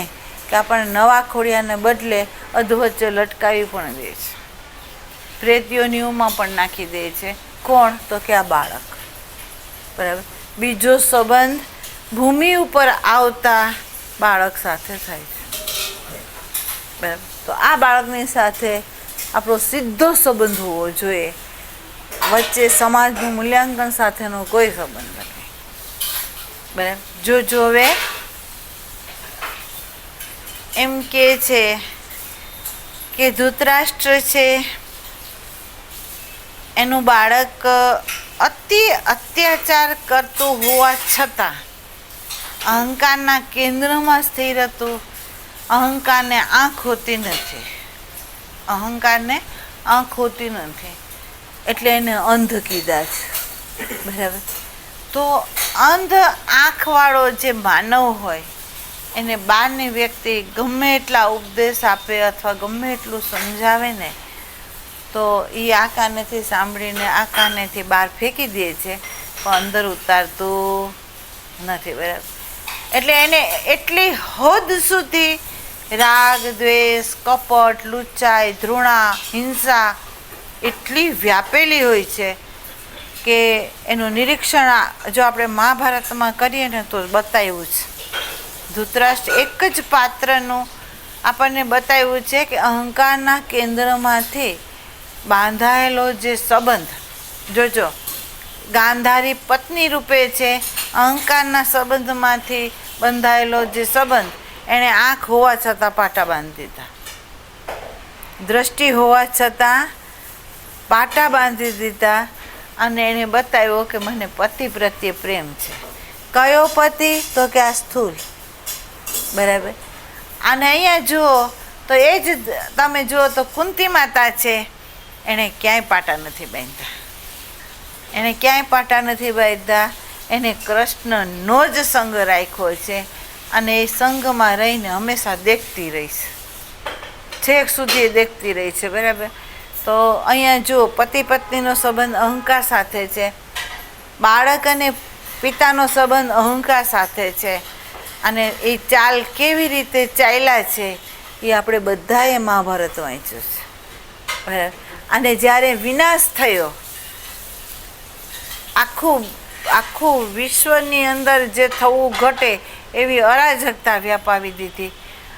કે આપણને નવા ખોડિયાને બદલે અધવચ્ચે લટકાવી પણ દે છે, પ્રેતીઓનીઓમાં પણ નાખી દે છે. કોણ? તો કે આ બાળક. બરાબર. બીજો સંબંધ ભૂમિ ઉપર આવતા બાળક સાથે થાય છે. બરાબર. તો આ બાળકની સાથે આપણો સીધો સંબંધ હોવો જોઈએ, વચ્ચે સમાજનું મૂલ્યાંકન સાથેનો કોઈ સંબંધ નથી. બરાબર. જો હવે એમ કે છે કે ધૃતરાષ્ટ્ર છે એનું બાળક અતિ અત્યાચાર કરતું હોવા છતાં અહંકારના કેન્દ્રમાં સ્થિર હતું. અહંકારને આંખ હોતી નથી, અહંકારને આંખ હોતી નથી, એટલે એને અંધ કીધા છે. બરાબર. તો અંધ આંખવાળો જે માનવ હોય એને બહારની વ્યક્તિ ગમે એટલા ઉપદેશ આપે અથવા ગમે એટલું સમજાવે ને તો એ આ કાનેથી સાંભળીને આ કાનેથી બહાર ફેંકી દે છે, પણ અંદર ઉતારતું નથી. બરાબર. એટલે એને એટલી હદ સુધી રાગ, દ્વેષ, કપટ, લુચ્ચાઈ, ધૃણા, હિંસા એટલી વ્યાપેલી હોય છે કે એનું નિરીક્ષણ જો આપણે મહાભારતમાં કરીએ ને તો બતાવ્યું છે. ધૃતરાષ્ટ્ર એક જ પાત્રનું આપણને બતાવ્યું છે કે અહંકારના કેન્દ્રમાંથી બાંધાયેલો જે સંબંધ, જોજો ગાંધારી પત્ની રૂપે છે, અહંકારના સંબંધમાંથી બંધાયેલો જે સંબંધ એણે આંખ હોવા છતાં પાટા બાંધી દીધા, દ્રષ્ટિ હોવા છતાં પાટા બાંધી દીધા. અને એને બતાવ્યો કે મને પતિ પ્રત્યે પ્રેમ છે. કયો પતિ? તો કે આ સ્થૂલ. બરાબર. અને અહીંયા જુઓ તો એ જ તમે જુઓ તો કુંતી માતા છે, એણે ક્યાંય પાટા નથી બાંધ્યા, એને ક્યાંય પાટા નથી બાંધ્યા. એને કૃષ્ણનો જ સંગ રાખ્યો છે અને એ સંગમાં રહીને હંમેશા દેખતી રહીશ, છેક સુધી દેખતી રહી છે. બરાબર. તો અહીંયા જુઓ પતિ પત્નીનો સંબંધ અહંકાર સાથે છે, બાળક અને પિતાનો સંબંધ અહંકાર સાથે છે. અને એ ચાલ કેવી રીતે ચાલ્યા છે એ આપણે બધાએ મહાભારત વાંચ્યું છે. બરાબર. અને જ્યારે વિનાશ થયો, આખું વિશ્વની અંદર જે થવું ઘટે એવી અરાજકતા વ્યાપાવી દીધી.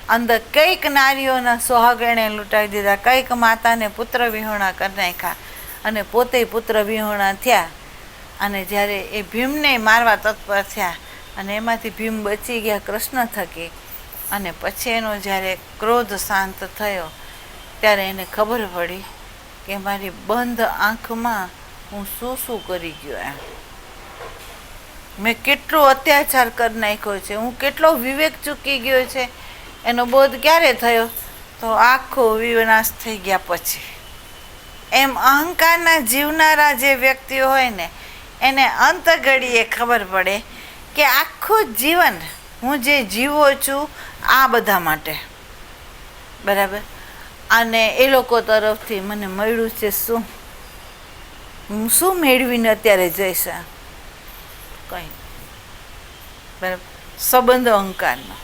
અંદર કઈક નારીઓના સોહાગ એણે લૂંટાવી દીધા, કઈક માતાને પુત્ર વિહોણા કરી નાખ્યા અને પોતે પુત્ર વિહોણા થયા. અને જ્યારે એ ભીમને મારવા તત્પર થયા અને એમાંથી ભીમ બચી ગયા કૃષ્ણ થકી, અને પછી એનો જ્યારે ક્રોધ શાંત થયો ત્યારે એને ખબર પડી કે મારી બંધ આંખમાં હું શું કરી ગયો, એમ મેં કેટલો અત્યાચાર કરી નાખ્યો છે, હું કેટલો વિવેક ચૂકી ગયો છે. એનો બોધ ક્યારે થયો? તો આખો વિનાશ થઈ ગયા પછી. એમ અહંકારના જીવનારા જે વ્યક્તિઓ હોય ને એને અંત ઘડીએ ખબર પડે કે આખું જીવન હું જે જીવો છું આ બધા માટે. બરાબર. અને એ લોકો તરફથી મને મળ્યું છે શું? હું શું મેળવીને અત્યારે જઈશ? કંઈ. બરાબર. સંબંધ અહંકારનો,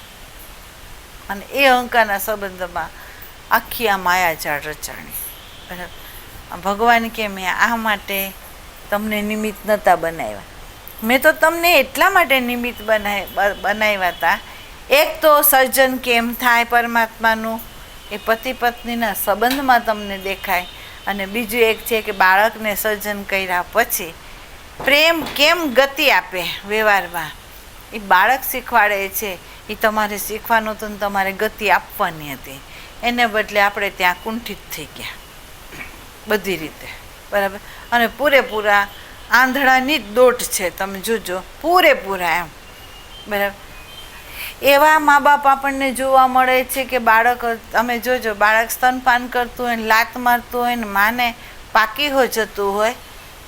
અને એ અહંકારના સંબંધમાં આખી આ માયાજાળ રચાણી. બરાબર. ભગવાન કે મેં આ માટે તમને નિમિત્ત નહોતા બનાવ્યા, મેં તો તમને એટલા માટે નિમિત્ત બનાવ્યા હતા. એક તો સર્જન કેમ થાય પરમાત્માનું એ પતિ પત્નીના સંબંધમાં તમને દેખાય, અને બીજું એક છે કે બાળકને સર્જન કર્યા પછી પ્રેમ કેમ ગતિ આપે વ્યવહારમાં એ બાળક શીખવાડે છે. એ તમારે શીખવાનું હતું ને તમારે ગતિ આપવાની હતી, એને બદલે આપણે ત્યાં કુંઠિત થઈ ગયા બધી રીતે. બરાબર. અને પૂરેપૂરા આંધળાની જ દોટ છે, તમે જોજો પૂરેપૂરા એમ. બરાબર. એવા મા બાપ આપણને જોવા મળે છે કે બાળક, તમે જોજો બાળક સ્તનપાન કરતું હોય ને લાત મારતું હોય ને માને પાકી હો જતું હોય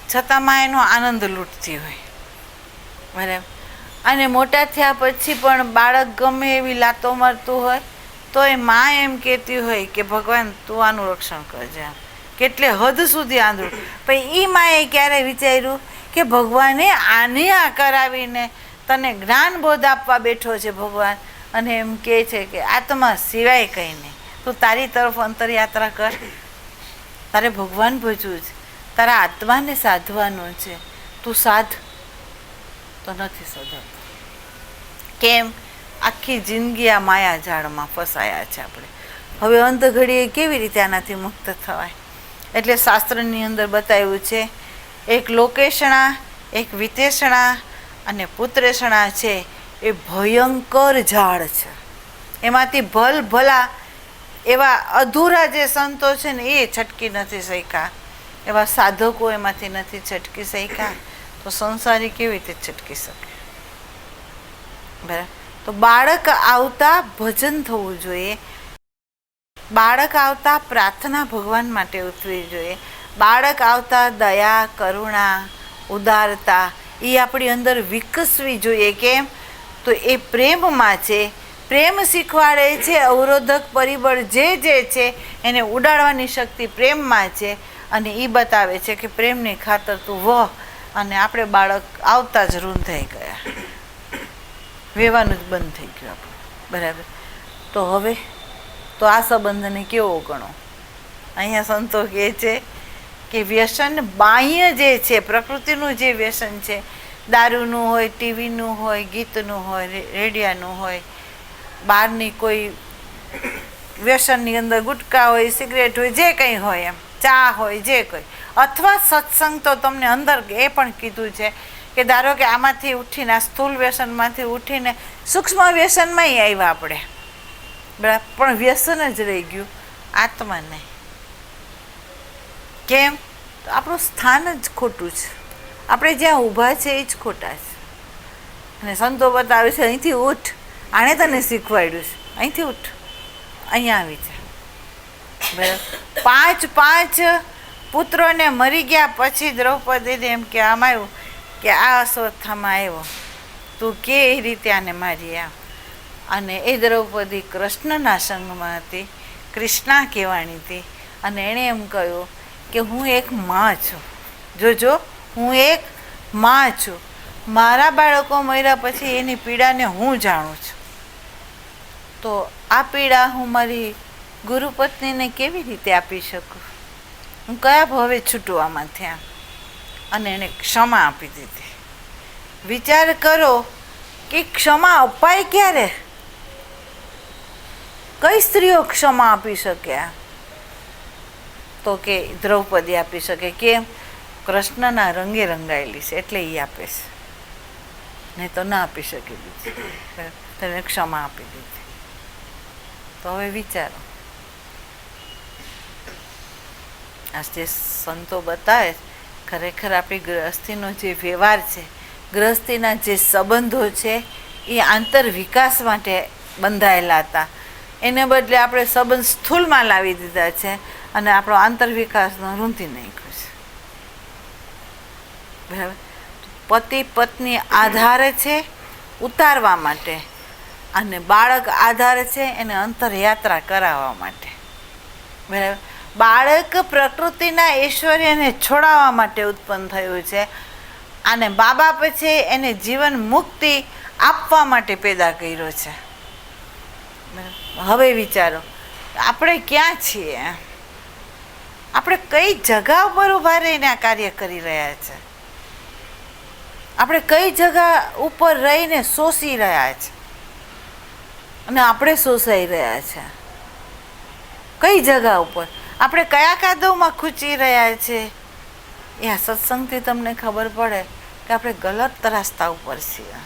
છતાં માં એનો આનંદ લૂંટતી હોય, બરાબર. અને મોટા થયા પછી પણ બાળક ગમે એવી લાતો મારતું હોય તો એ માં એમ કહેતી હોય કે ભગવાન તું આનું રક્ષણ કરજે, કેટલે હદ સુધી આંધળું. પણ એ માએ ક્યારે વિચાર્યું કે ભગવાને આને આ કરાવીને તને જ્ઞાન બોધ આપવા બેઠો છે ભગવાન, અને એમ કહે છે કે આત્મા સિવાય કંઈ નહીં, તું તારી તરફ અંતરયાત્રા કર, તારે ભગવાન ભજવું છે, તારા આત્માને સાધવાનો છે, તું સાધ. તો નથી સધાતો. કેમ? આખી જિંદગી આ માયા જાળમાં ફસાયા છે આપણે. હવે અંત ઘડીએ કેવી રીતે આનાથી મુક્ત થવાય? એટલે શાસ્ત્રની અંદર બતાવ્યું છે, એક લોકેશણા, એક વિતેષણા અને પુત્રેષણા છે એ ભયંકર ઝાડ છે. એમાંથી ભલા એવા અધૂરા જે સંતો છે ને એ છટકી નથી શક્યા, એવા સાધકો એમાંથી નથી છટકી શક્યા, તો સંસારી કેવી રીતે છટકી શકે? બરાબર. તો બાળક આવતા ભજન થવું જોઈએ, બાળક આવતા પ્રાર્થના ભગવાન માટે ઉઠવી જોઈએ, બાળક આવતા દયા, કરુણા, ઉદારતા એ આપણી અંદર વિકસવી જોઈએ. કેમ? તો એ પ્રેમમાં છે, પ્રેમ શીખવાડે છે, અવરોધક પરિબળ જે છે એને ઉડાડવાની શક્તિ પ્રેમમાં છે, અને એ બતાવે છે કે પ્રેમની ખાતર તું વહ. અને આપણે બાળક આવતા જ રૂંધાઈ ગયા, વેવાનું જ બંધ થઈ ગયું આપણું, બરાબર. તો હવે તો આ સંબંધને કેવો ગણો? અહીંયા સંતો કહે છે કે વ્યસન બાહ્ય જે છે, પ્રકૃતિનું જે વ્યસન છે, દારૂનું હોય, ટીવીનું હોય, ગીતનું હોય, રેડિયાનું હોય, બહારની કોઈ વ્યસનની અંદર ગુટકા હોય, સિગરેટ હોય, જે કંઈ હોય, એમ ચા હોય, જે કંઈ, અથવા સત્સંગ. તો તમને અંદર એ પણ કીધું છે કે ધારો કે આમાંથી ઉઠીને, આ સ્થૂળ વ્યસનમાંથી ઉઠીને સૂક્ષ્મ વ્યસનમાંય આવ્યા આપણે, બરાબર, પણ વ્યસન જ રહી ગયું, આત્મા નહીં. કેમ? તો આપણું સ્થાન જ ખોટું છે, આપણે જ્યાં ઊભા છે એ જ ખોટા છે. અને સંતો બતાવે છે અહીંથી ઉઠ, આણે તને શીખવાડ્યું છે, અહીંથી ઉઠ, અહીંયા આવી છે, બરાબર. 5 પુત્રોને મરી ગયા પછી દ્રૌપદીને એમ કહેવામાં આવ્યું કે આ અશ્વત્થામાં આવ્યો, તું કે એ રીતે આને મારી આવ. અને એ દ્રૌપદી કૃષ્ણના સંગમાં હતી, કૃષ્ણા કહેવાણી હતી, અને એણે એમ કહ્યું કે હું એક માં છું, જોજો હું એક માં છું, મારા બાળકો મર્યા પછી એની પીડાને હું જાણું છું, તો આ પીડા હું મારી ગુરુપત્નીને કેવી રીતે આપી શકું? હું કયા ભાવે છૂટું આમાંથી આમ? અને એણે ક્ષમા આપી દીધી. વિચાર કરો કે ક્ષમા અપાય ક્યારે? કઈ સ્ત્રીઓ ક્ષમા આપી શકે? તો કે દ્રૌપદી આપી શકે. કેમ? કૃષ્ણના રંગે રંગાયેલી છે એટલે એ આપે છે, નહીં તો ના આપી શકે બીજી. તેને ક્ષમા આપી દીધી. તો હવે વિચારો, આ જે સંતો બતાવે ખરેખર આપણી ગૃહસ્થીનો જે વ્યવહાર છે, ગૃહસ્થીના જે સંબંધો છે એ આંતર વિકાસ માટે બંધાયેલા હતા, એને બદલે આપણે સંબંધ સ્થૂળમાં લાવી દીધા છે અને આપણો આંતર વિકાસનો રૂંધી નાખ્યો છે, બરાબર. પતિ પત્ની આધાર છે ઉતારવા માટે, અને બાળક આધાર છે એને અંતરયાત્રા કરાવવા માટે, બરાબર. બાળક પ્રકૃતિના ઐશ્વર્યને છોડાવવા માટે ઉત્પન્ન થયું છે, અને બા બાપ છે એને જીવન મુક્તિ આપવા માટે પેદા કર્યો છે. હવે વિચારો આપણે ક્યાં છીએ? આપણે કઈ જગા ઉપર ઊભા રહીને આ કાર્ય કરી રહ્યા છે? આપણે કઈ જગા ઉપર રહીને શોષી રહ્યા છે અને આપણે શોષાઈ રહ્યા છે? કઈ જગા ઉપર આપણે કયા કાદવમાં ખૂંચી રહ્યા છે? એ આ સત્સંગથી તમને ખબર પડે કે આપણે ગલત રસ્તા ઉપર છીએ,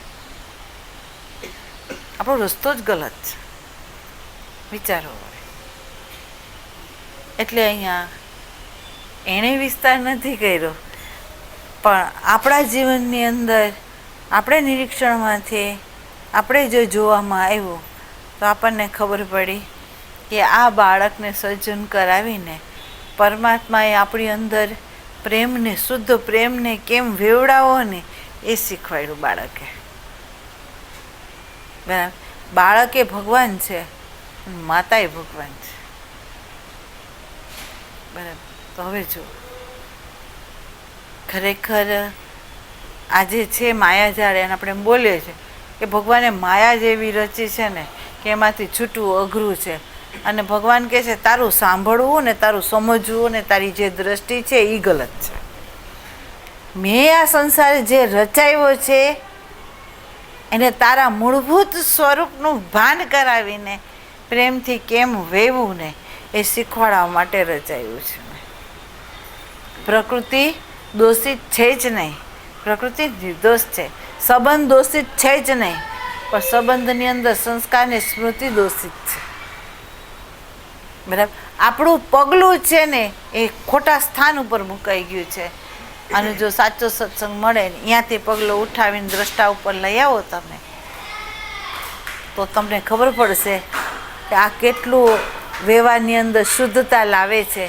આપણો રસ્તો જ ગલત છે. વિચારો. એટલે અહીંયા એણે વિસ્તાર નથી કર્યો, પણ આપણા જીવનની અંદર આપણે નિરીક્ષણમાંથી આપણે જો જોવામાં આવ્યું તો આપણને ખબર પડી કે આ બાળકને સર્જન કરાવીને પરમાત્માએ આપણી અંદર પ્રેમને, શુદ્ધ પ્રેમને કેમ વેવડાવો ને એ શીખવાડ્યું બાળકે. બરાબર. બાળક એ ભગવાન છે, માતા એ ભગવાન છે. બરાબર. તો હવે જો ખરેખર આજે છે માયાજાળ, એને આપણે બોલીએ છીએ કે ભગવાને માયા જ એવી રચી છે ને કે એમાંથી છૂટવું અઘરું છે. અને ભગવાન કહે છે તારું સાંભળવું ને તારું સમજવું ને તારી જે દ્રષ્ટિ છે એ ગલત છે. મેં આ સંસાર જે રચાયો છે એને તારા મૂળભૂત સ્વરૂપનું ભાન કરાવીને પ્રેમથી કેમ વહેવું ને એ શીખવાડવા માટે રચાયું છે. પ્રકૃતિ દોષિત છે જ નહીં, પ્રકૃતિ નિર્દોષ છે. સંબંધ દોષિત છે જ નહીં, પણ સંબંધની અંદર સંસ્કારની સ્મૃતિ દોષિત છે. બરાબર. આપણું પગલું છે ને એ ખોટા સ્થાન ઉપર મુકાઈ ગયું છે. અને જો સાચો સત્સંગ મળે ને અહીંયાથી પગલું ઉઠાવીને દ્રષ્ટા ઉપર લઈ આવો તમે, તો તમને ખબર પડશે કે આ કેટલું વ્યવહારની અંદર શુદ્ધતા લાવે છે,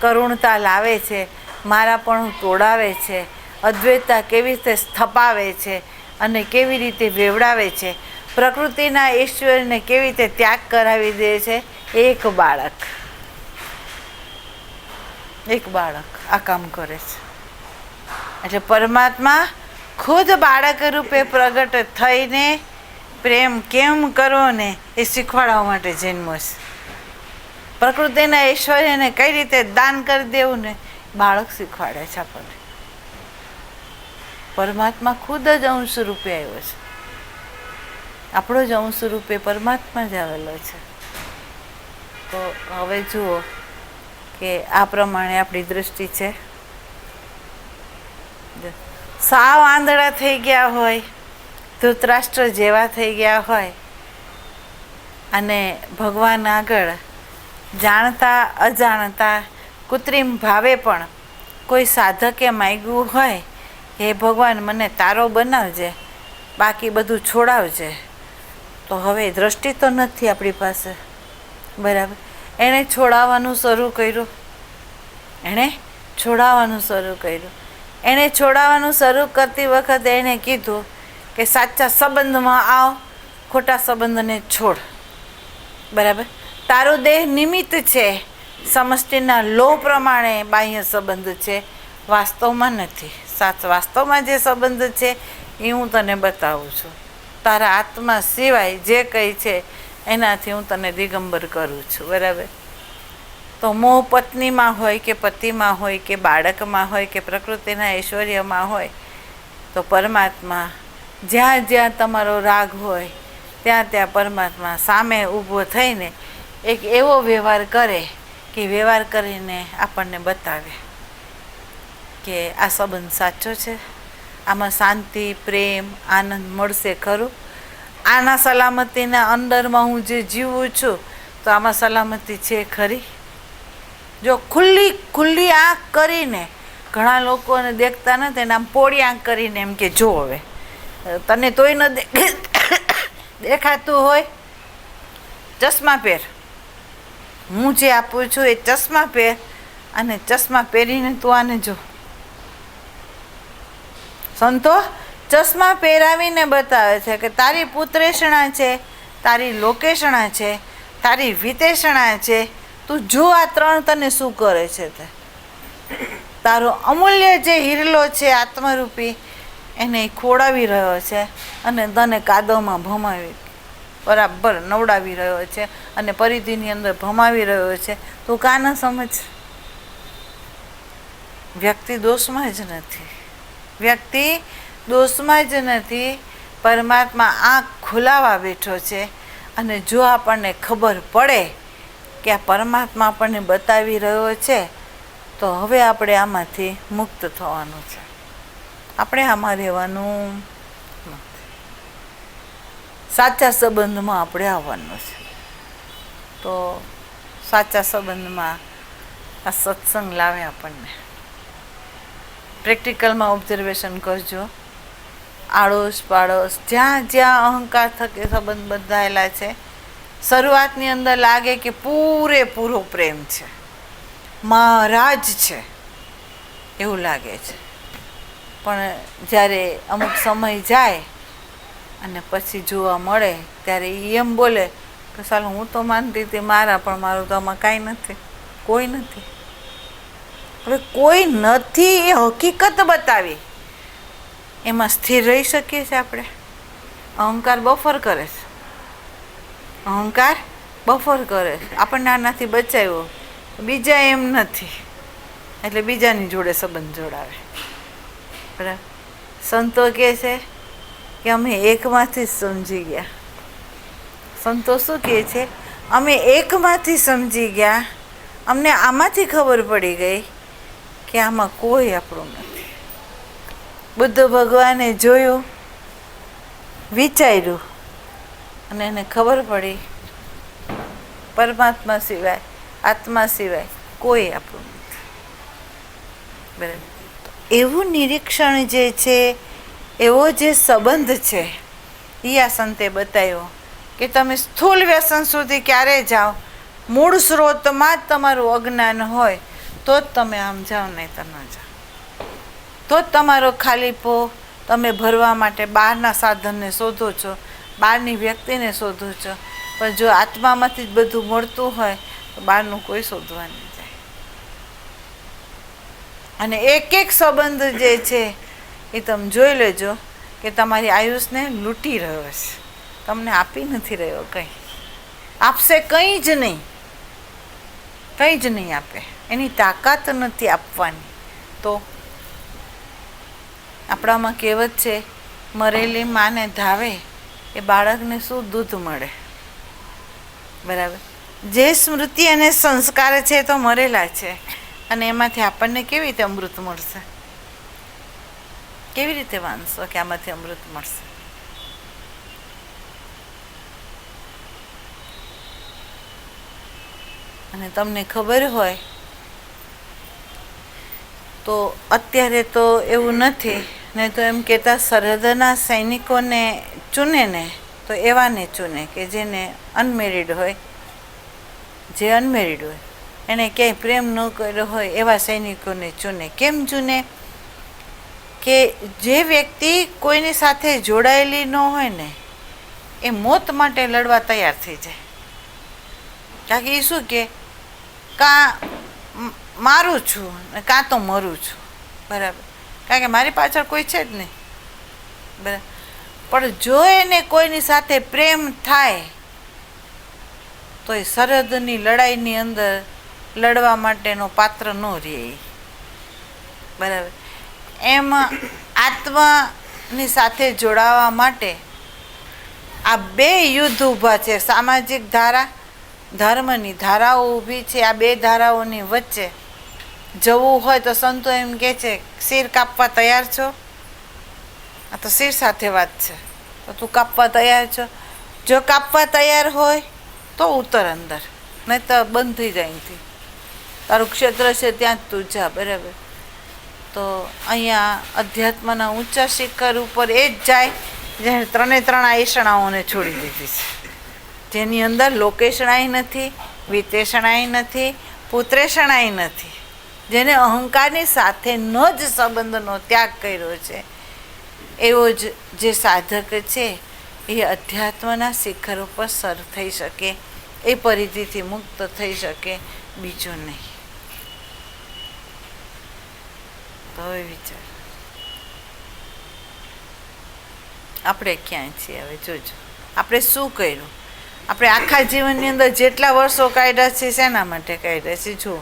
કરુણતા લાવે છે, મારાપણું તોડાવે છે, અદ્વૈતતા કેવી રીતે સ્થપાવે છે અને કેવી રીતે વેવડાવે છે, પ્રકૃતિના ઈશ્વરને કેવી રીતે ત્યાગ કરાવી દે છે. એક બાળક આ કામ કરે છે. એટલે પરમાત્મા ખુદ બાળક રૂપે પ્રગટ થઈને પ્રેમ કેમ કરવો ને એ શીખવાડવા માટે જન્મો છે. પ્રકૃતિના ઐશ્વર્યને કઈ રીતે દાન કરી દેવું ને બાળક શીખવાડે છે આપણને. પરમાત્મા ખુદ જ અંશ રૂપે આવ્યો છે. આપણો જ અંશ રૂપે પરમાત્મા જ આવેલો છે. તો હવે જુઓ કે આ પ્રમાણે આપણી દૃષ્ટિ છે. સાવ આંધળા થઈ ગયા હોય, ધૃતરાષ્ટ્ર જેવા થઈ ગયા હોય અને ભગવાન આગળ જાણતા અજાણતા કૃત્રિમ ભાવે પણ કોઈ સાધકે માગ્યું હોય હે ભગવાન મને તારો બનાવજે, બાકી બધું છોડાવજે, તો હવે દ્રષ્ટિ તો નથી આપણી પાસે. બરાબર. એણે છોડાવવાનું શરૂ કર્યું. એણે છોડાવવાનું શરૂ કરતી વખતે એણે કીધું કે સાચા સંબંધમાં આવ, ખોટા સંબંધને છોડ. બરાબર. તારો દેહ નિમિત્ત છે, સમષ્ટિના લો પ્રમાણે બાહ્ય સંબંધ છે, વાસ્તવમાં નથી. વાસ્તવમાં જે સંબંધ છે એ હું તને બતાવું છું. તારા આત્મા સિવાય જે કંઈ છે એનાથી હું તને દિગંબર કરું છું. બરાબર. તો મોહ પત્નીમાં હોય કે પતિમાં હોય કે બાળકમાં હોય કે પ્રકૃતિના ઐશ્વર્યમાં હોય, તો પરમાત્મા જ્યાં જ્યાં તમારો રાગ હોય ત્યાં ત્યાં પરમાત્મા સામે ઊભો થઈને એક એવો વ્યવહાર કરે કે વ્યવહાર કરીને આપણને બતાવે કે આ સંબંધ સાચો છે, આમાં શાંતિ, પ્રેમ, આનંદ મળશે ખરું. આના સલામતીના અંદરમાં હું જે જીવું છું તો આમાં સલામતી છે ખરી. જો ખુલ્લી આંખ કરીને, ઘણા લોકોને દેખતા નથી ને આમ પોળી આંખ કરીને એમ કે જો હવે તને તોય ન દેખાતું હોય, ચશ્મા પહેર, હું જે આપું છું એ ચશ્મા પહેર અને ચશ્મા પહેરીને તું આને જો. સંતો ચશ્મા પહેરાવીને બતાવે છે કે તારી પુત્રેષણા છે, તારી લોકેષણા છે, તારી વિતેષણા છે, તું જો આ ત્રણ તને શું કરે છે. તે તારો અમૂલ્ય જે હિરલો છે આત્મરૂપી એને ખોડાવી રહ્યો છે અને તને કાદવમાં ભમાવી બરાબર નવડાવી રહ્યો છે અને પરિધિની અંદર ભમાવી રહ્યો છે. તું કા ન સમજ. વ્યક્તિ દોષમાં જ નથી. પરમાત્મા આંખ ખોલાવા બેઠો છે. અને જો આપણને ખબર પડે કે આ પરમાત્મા આપણને બતાવી રહ્યો છે તો હવે આપણે આમાંથી મુક્ત થવાનું છે. આપણે આમાં રહેવાનું નથી. સાચા સંબંધમાં આપણે આવવાનું છે. તો સાચા સંબંધમાં આ સત્સંગ લાવે આપણને. પ્રેક્ટિકલમાં ઓબ્ઝર્વેશન કરજો. આડોશ પાડોશ જ્યાં જ્યાં અહંકાર થકે સંબંધ બંધાયેલા છે, શરૂઆતની અંદર લાગે કે પૂરેપૂરો પ્રેમ છે, મહારાજ છે, એવું લાગે છે. પણ જ્યારે અમુક સમય જાય અને પછી જોવા મળે ત્યારે એ એમ બોલે કે સાલ હું તો માનતી હતી મારા, પણ મારું તો આમાં કાંઈ નથી, કોઈ નથી. હવે કોઈ નથી એ હકીકત બતાવી, એમાં સ્થિર રહી શકીએ છીએ આપણે? અહંકાર બફર કરે છે, અહંકાર બફર કરે છે. આપણને આનાથી બચાવ્યો, બીજા એમ નથી એટલે બીજાની જોડે સંબંધ જોડાવે. બરાબર. સંતો કહે છે કે અમે એકમાંથી જ સમજી ગયા. સંતો શું કહે છે? અમે એકમાંથી સમજી ગયા, અમને આમાંથી ખબર પડી ગઈ કે આમાં કોઈ આપણું નથી. બુદ્ધ ભગવાને જોયું, વિચાર્યું અને એને ખબર પડી પરમાત્મા સિવાય, આત્મા સિવાય કોઈ આપણું નથી. બરાબર. એવું નિરીક્ષણ જે છે, એવો જે સંબંધ છે, એ આ સંતે બતાવ્યો કે તમે સ્થૂળ વ્યસન સુધી ક્યારે જાઓ, મૂળ સ્ત્રોતમાં જ તમારું અજ્ઞાન હોય તો જ તમે આમ જાઓ, નહીં તો ન જાઓ. તો જ તમારો ખાલીપો તમે ભરવા માટે બહારના સાધનને શોધો છો, બહારની વ્યક્તિને શોધો છો. પણ જો આત્મામાંથી જ બધું મળતું હોય તો બહારનું કોઈ શોધવા નહીં જાય. અને એક એક સંબંધ જે છે એ તમે જોઈ લેજો કે તમારી આયુષને લૂંટી રહ્યો છે, તમને આપી નથી રહ્યો કંઈ. આપશે કંઈ જ નહીં, કંઈ જ નહીં આપે, એની તાકાત નથી આપવાની. તો આપણામાં કહેવત છે, મરેલી માને ધાવે એ બાળકને શું દૂધ મળે. બરાબર. જે સ્મૃતિ અને સંસ્કાર છે તો મરેલા છે, અને એમાંથી આપણને કેવી રીતે અમૃત મળશે? કેવી રીતે માનશો કે આમાંથી અમૃત મળશે? અને તમને ખબર હોય તો અત્યારે તો એવું નથી, ને તો એમ કહેતા સરહદના સૈનિકોને ચૂને ને તો એવાને ચૂને કે જેને અનમેરિડ હોય, જે અનમેરિડ હોય, એને ક્યાંય પ્રેમ ન કર્યો હોય એવા સૈનિકોને ચૂને. કેમ ચૂને? કે જે વ્યક્તિ કોઈની સાથે જોડાયેલી ન હોય ને એ મોત માટે લડવા તૈયાર થઈ જાય. કારણ કે એ શું કે કાં મારું છું ને કાં તો મરું છું. બરાબર. કારણ કે મારી પાછળ કોઈ છે જ નહીં. બરાબર. પણ જો એને કોઈની સાથે પ્રેમ થાય તો એ સરહદની લડાઈની અંદર લડવા માટેનો પાત્ર ન રહે. બરાબર. એમ આત્માની સાથે જોડાવા માટે આ બે યુદ્ધ ઊભા છે. સામાજિક ધારા, ધર્મની ધારાઓ ઊભી છે. આ બે ધારાઓની વચ્ચે જવું હોય તો સંતો એમ કહે છે, શિર કાપવા તૈયાર છો? આ તો શિર સાથે વાત છે. તો તું કાપવા તૈયાર છો? જો કાપવા તૈયાર હોય તો ઉતર અંદર, નહીં તો બંધ થઈ જાય અહીંથી. તારું ક્ષેત્ર છે ત્યાં જ તું જા. બરાબર. તો અહીંયા અધ્યાત્મના ઊંચા શિખર ઉપર એ જ જાય જેને ત્રણે ત્રણ આયષણાઓને છોડી દીધી છે, જેની અંદર લોકેશણાઈ નથી, વિતેષણાઈ નથી, પુત્રેષણાઈ નથી, જેને અહંકારની સાથેનો જ સંબંધનો ત્યાગ કર્યો છે. એવો જ જે સાધક છે એ અધ્યાત્મના શિખર ઉપર સર થઈ શકે, એ પરિધિથી મુક્ત થઈ શકે, બીજું નહીં. તો હવે વિચાર, આપણે ક્યાં છીએ હવે? જોજો આપણે શું કર્યું. આપણે આખા જીવનની અંદર જેટલા વર્ષો કાઢ્યા છે શેના માટે કાઢ્યા છે? જુઓ,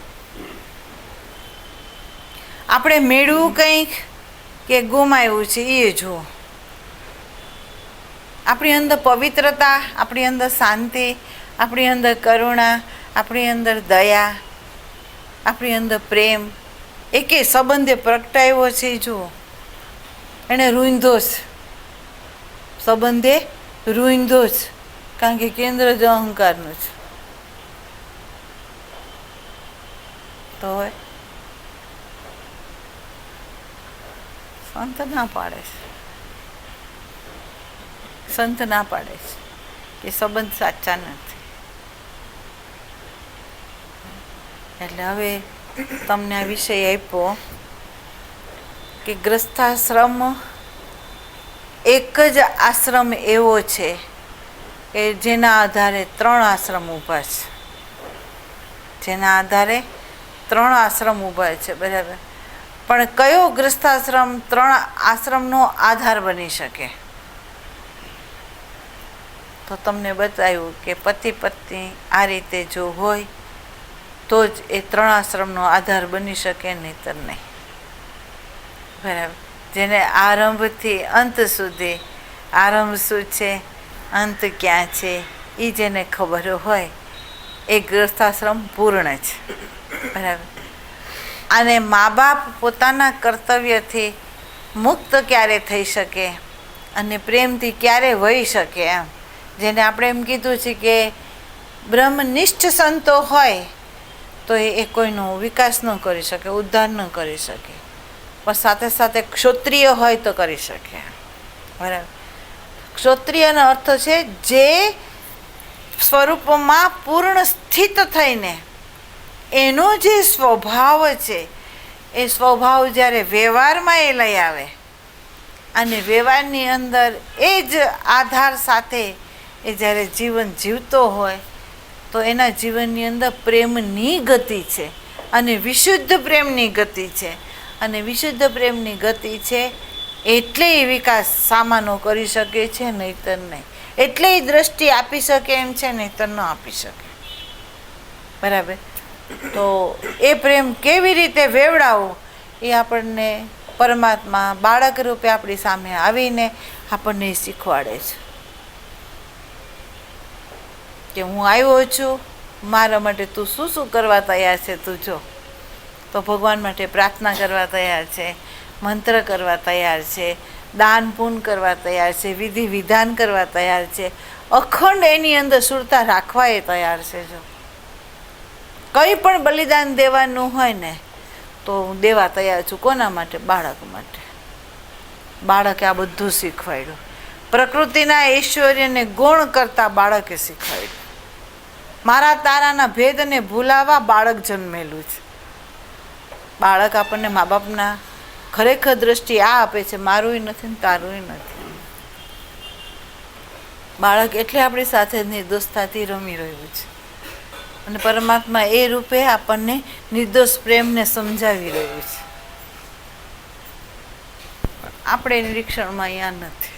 આપણે મેળવું કંઈક કે ગુમાવ્યું છે એ જુઓ. આપણી અંદર પવિત્રતા, આપણી અંદર શાંતિ, આપણી અંદર કરુણા, આપણી અંદર દયા, આપણી અંદર પ્રેમ, એકે સંબંધે પ્રગટાવ્યો છે જુઓ. એણે રૂંધો છે, સંબંધે રૂંધો છે, કારણ કે કેન્દ્ર જ અહંકારનું છે. તો હોય સંત ના પાડે છે, સંત ના પાડે છે કે સંબંધ સાચા નથી. એટલે હવે તમને આ વિષય આપ્યો કે ગ્રસ્થાશ્રમ એક જ આશ્રમ એવો છે કે જેના આધારે 3 આશ્રમ ઊભા છે, જેના આધારે 3 આશ્રમ ઊભા છે, બરાબર. પણ કયો ગ્રસ્થાશ્રમ 3 આશ્રમનો આધાર બની શકે? તો તમને બતાવ્યું કે પતિ પત્ની આ રીતે જો હોય તો જ એ 3 આશ્રમનો આધાર બની શકે, નહીંતર નહીં, બરાબર. જેને આરંભથી અંત સુધી, આરંભ શું છે, અંત ક્યાં છે, એ જેને ખબર હોય એ ગૃહસ્થાશ્રમ પૂર્ણ છે, બરાબર. અને મા બાપ પોતાના કર્તવ્યથી મુક્ત ક્યારે થઈ શકે અને પ્રેમથી ક્યારે વહી શકે, એમ જેને આપણે એમ કીધું છે કે બ્રહ્મનિષ્ઠ સંતો હોય તો એ કોઈનો વિકાસ ન કરી શકે, ઉદ્ધાર ન કરી શકે, પણ સાથે સાથે ક્ષોત્રિય હોય તો કરી શકે, બરાબર. ક્ષોત્રિયનો અર્થ છે જે સ્વરૂપમાં પૂર્ણ સ્થિત થઈને એનો જે સ્વભાવ છે એ સ્વભાવ જ્યારે વ્યવહારમાં એ લઈ આવે અને વ્યવહારની અંદર એ જ આધાર સાથે એ જ્યારે જીવન જીવતો હોય તો એના જીવનની અંદર પ્રેમની ગતિ છે અને વિશુદ્ધ પ્રેમની ગતિ છે, અને વિશુદ્ધ પ્રેમની ગતિ છે એટલે એ વિકાસ સામાનો કરી શકે છે, નહીંતર નહીં. એટલે એ દ્રષ્ટિ આપી શકે એમ છે, નહીંતર ન આપી શકે, બરાબર. તો એ પ્રેમ કેવી રીતે વેવડાવવો એ આપણને પરમાત્મા બાળક રૂપે આપણી સામે આવીને આપણને શીખવાડે છે કે હું આવ્યો છું, મારા માટે તું શું શું કરવા તૈયાર છે, તું જો. તો ભગવાન માટે પ્રાર્થના કરવા તૈયાર છે, મંત્ર કરવા તૈયાર છે, દાન પૂન કરવા તૈયાર છે, વિધિ વિધાન કરવા તૈયાર છે, અખંડ એની અંદર સુરતા રાખવા એ તૈયાર છે. જો કંઈ પણ બલિદાન દેવાનું હોય ને તો હું દેવા તૈયાર છું. કોના માટે? બાળક માટે. બાળકે આ બધું શીખવાડ્યું. પ્રકૃતિના ઐશ્વર્યને ગુણ કરતા બાળકે શીખવાડ્યું. મારા તારાના ભેદને ભૂલાવા બાળક જન્મેલું છે. બાળક આપણને મા બાપના ખરેખર દ્રષ્ટિ આ આપે છે, મારુંય નથી ને તારુંય નથી. બાળક એટલે આપણી સાથે નિર્દોષતાથી રમી રહ્યું છે અને પરમાત્મા એ રૂપે આપણને નિર્દોષ પ્રેમને સમજાવી રહ્યું છે. આપણે નિરીક્ષણમાં અહીંયા નથી.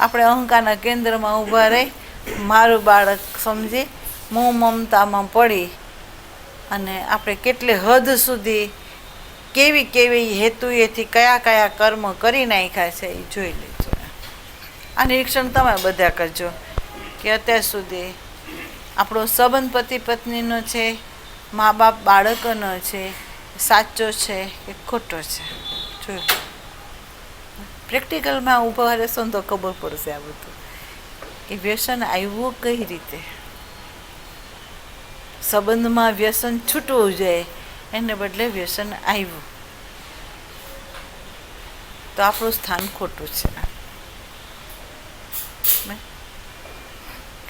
આપણે અહંકારના કેન્દ્રમાં ઊભા રહી મારું બાળક સમજી મોહ મમતામાં પડી અને આપણે કેટલી હદ સુધી કેવી કેવી હેતુએથી કયા કયા કર્મ કરી નાખ્યા છે એ જોઈ લેજો. આ નિરીક્ષણ તમે બધા કરજો કે અત્યાર સુધી આપણો સંબંધ પતિ પત્નીનો છે, મા બાપ બાળકોનો છે, સાચો છે કે ખોટો છે. જોયું, પ્રેક્ટિકલમાં ઊભા રહેશો ને તો ખબર પડશે આ બધું કે વ્યસન આવ્યું કઈ રીતે. સંબંધમાં વ્યસન છૂટવું જોઈએ એને બદલે વ્યસન આવ્યું તો આપણું સ્થાન ખોટું છે.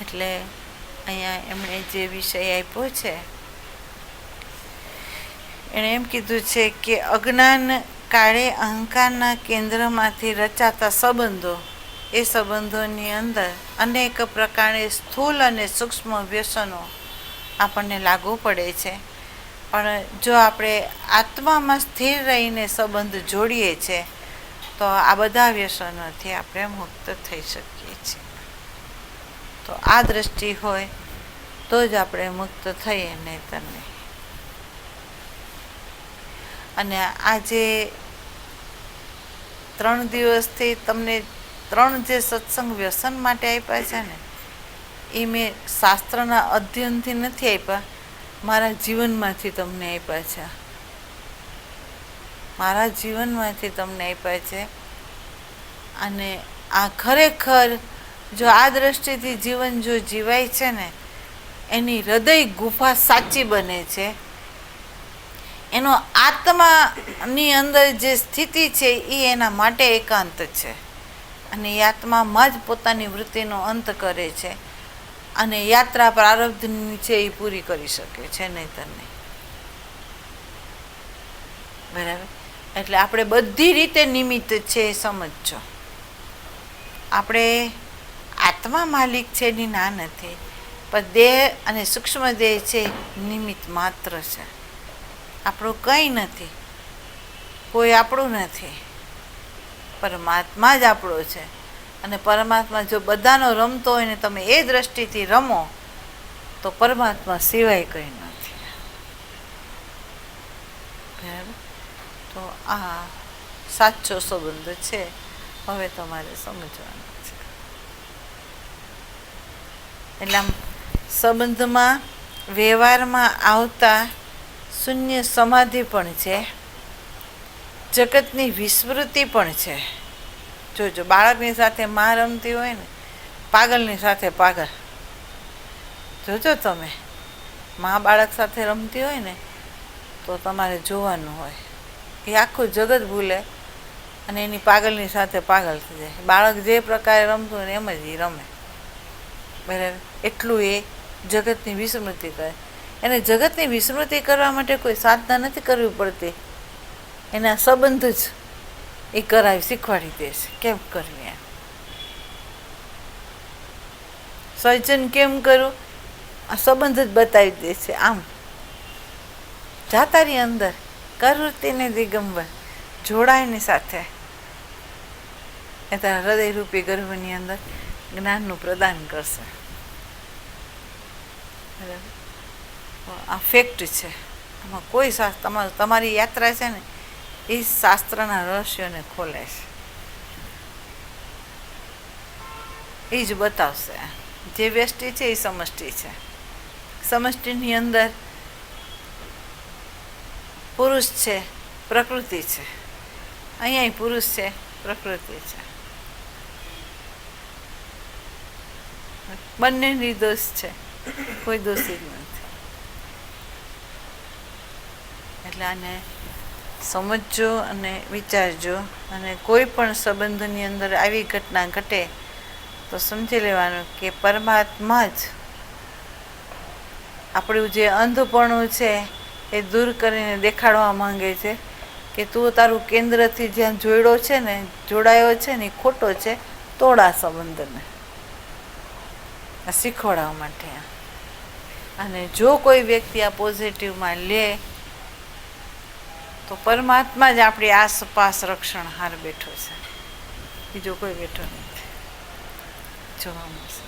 એટલે અહીંયા એમણે જે વિષય આપ્યો છે એણે એમ કીધું છે કે અજ્ઞાન કાળે અહંકારના કેન્દ્રમાંથી રચાતા સંબંધો, એ સંબંધોની અંદર અનેક પ્રકારે સ્થૂળ અને સૂક્ષ્મ વ્યસનો આપણને લાગુ પડે છે. પણ જો આપણે આત્મામાં સ્થિર રહીને સંબંધ જોડીએ છીએ તો આ બધા વ્યસનોથી આપણે મુક્ત થઈ શકીએ છીએ. તો આ દ્રષ્ટિ હોય તો જ આપણે મુક્ત થઈએ, નહીંતર નહીં. અને આજે 3 દિવસથી તમને 3 જે સત્સંગ વ્યસન માટે આપ્યા છે ને એ મેં શાસ્ત્રના અધ્યયનથી નથી આપ્યા, મારા જીવનમાંથી તમને આપ્યા છે. મારા જીવનમાંથી તમને આપ્યા છે. અને આ ખરેખર જો આ દ્રષ્ટિથી જીવન જો જીવાય છે ને એની હૃદય ગુફા સાચી બને છે. એનો આત્માની અંદર જે સ્થિતિ છે એ એના માટે એકાંત છે અને એ આત્મામાં જ પોતાની વૃત્તિનો અંત કરે છે અને યાત્રા પ્રારબ્ધની છે એ પૂરી કરી શકે છે, નહીંતર નહીં. બરાબર. એટલે આપણે બધી રીતે નિમિત્ત છે એ સમજજો. આપણે આત્મા માલિક છે એની ના નથી, પણ દેહ અને સૂક્ષ્મ દેહ છે નિમિત્ત માત્ર છે. આપણું કંઈ નથી, કોઈ આપણું નથી, પરમાત્મા જ આપણો છે. અને પરમાત્મા જો બધાનો રમતો હોય ને તમે એ દ્રષ્ટિથી રમો તો પરમાત્મા સિવાય કંઈ નથી. બરાબર? તો આ સાચો સંબંધ છે. હવે તમારે સમજવાનો છે. એટલે આમ સંબંધમાં વ્યવહારમાં આવતા શૂન્ય સમાધિ પણ છે, જગતની વિસ્મૃતિ પણ છે. જોજો, બાળકની સાથે માં રમતી હોય ને, પાગલની સાથે પાગલ. જોજો તમે, માં બાળક સાથે રમતી હોય ને તો તમારે જોવાનું હોય, એ આખું જગત ભૂલે અને એની પાગલની સાથે પાગલ થઈ જાય. બાળક જે પ્રકારે રમતું હોય ને એમ જ એ રમે. બરાબર? એટલું એ જગતની વિસ્મૃતિ કરે. એને જગતની વિસ્મૃતિ કરવા માટે કોઈ સાધના નથી કરવી પડતી, એના સંબંધ જ એ કરાવી શીખવાડી દે છે કેમ કરવી એમ. સર્જન કેમ કરું, આ સંબંધ જ બતાવી દે છે. આમ જાતારી અંદર કરવૃત્તિને દિગંબર જોડાયની સાથે એ તારા હૃદયરૂપી ગર્ભની અંદર જ્ઞાનનું પ્રદાન કરશે. બરાબર? આ ફેક્ટ છે. આમાં કોઈ તમારી યાત્રા છે ને એ શાસ્ત્રના રહસ્યોને ખોલે છે, એ જ બતાવશે. જે વ્યષ્ટિ છે એ સમષ્ટિ છે. સમષ્ટિની અંદર પુરુષ છે, પ્રકૃતિ છે. અહીંયા પુરુષ છે, પ્રકૃતિ છે. બંને નિર્દોષ છે, કોઈ દોષિત નથી. એટલે આને સમજજો અને વિચારજો. અને કોઈ પણ સંબંધની અંદર આવી ઘટના ઘટે તો સમજી લેવાનું કે પરમાત્મા જ આપણું જે અંધપણું છે એ દૂર કરીને દેખાડવા માંગે છે કે તું તારું કેન્દ્રથી જ્યાં જોડાયો છે ને એ ખોટો છે, તોડા સંબંધને. આ શીખવાડવા માટે. અને જો કોઈ વ્યક્તિ આ પોઝિટિવમાં લે તો પરમાત્મા જ આપણી આસપાસ રક્ષણહાર બેઠો છે, બીજો કોઈ બેઠો નથી. જોવા મળશે.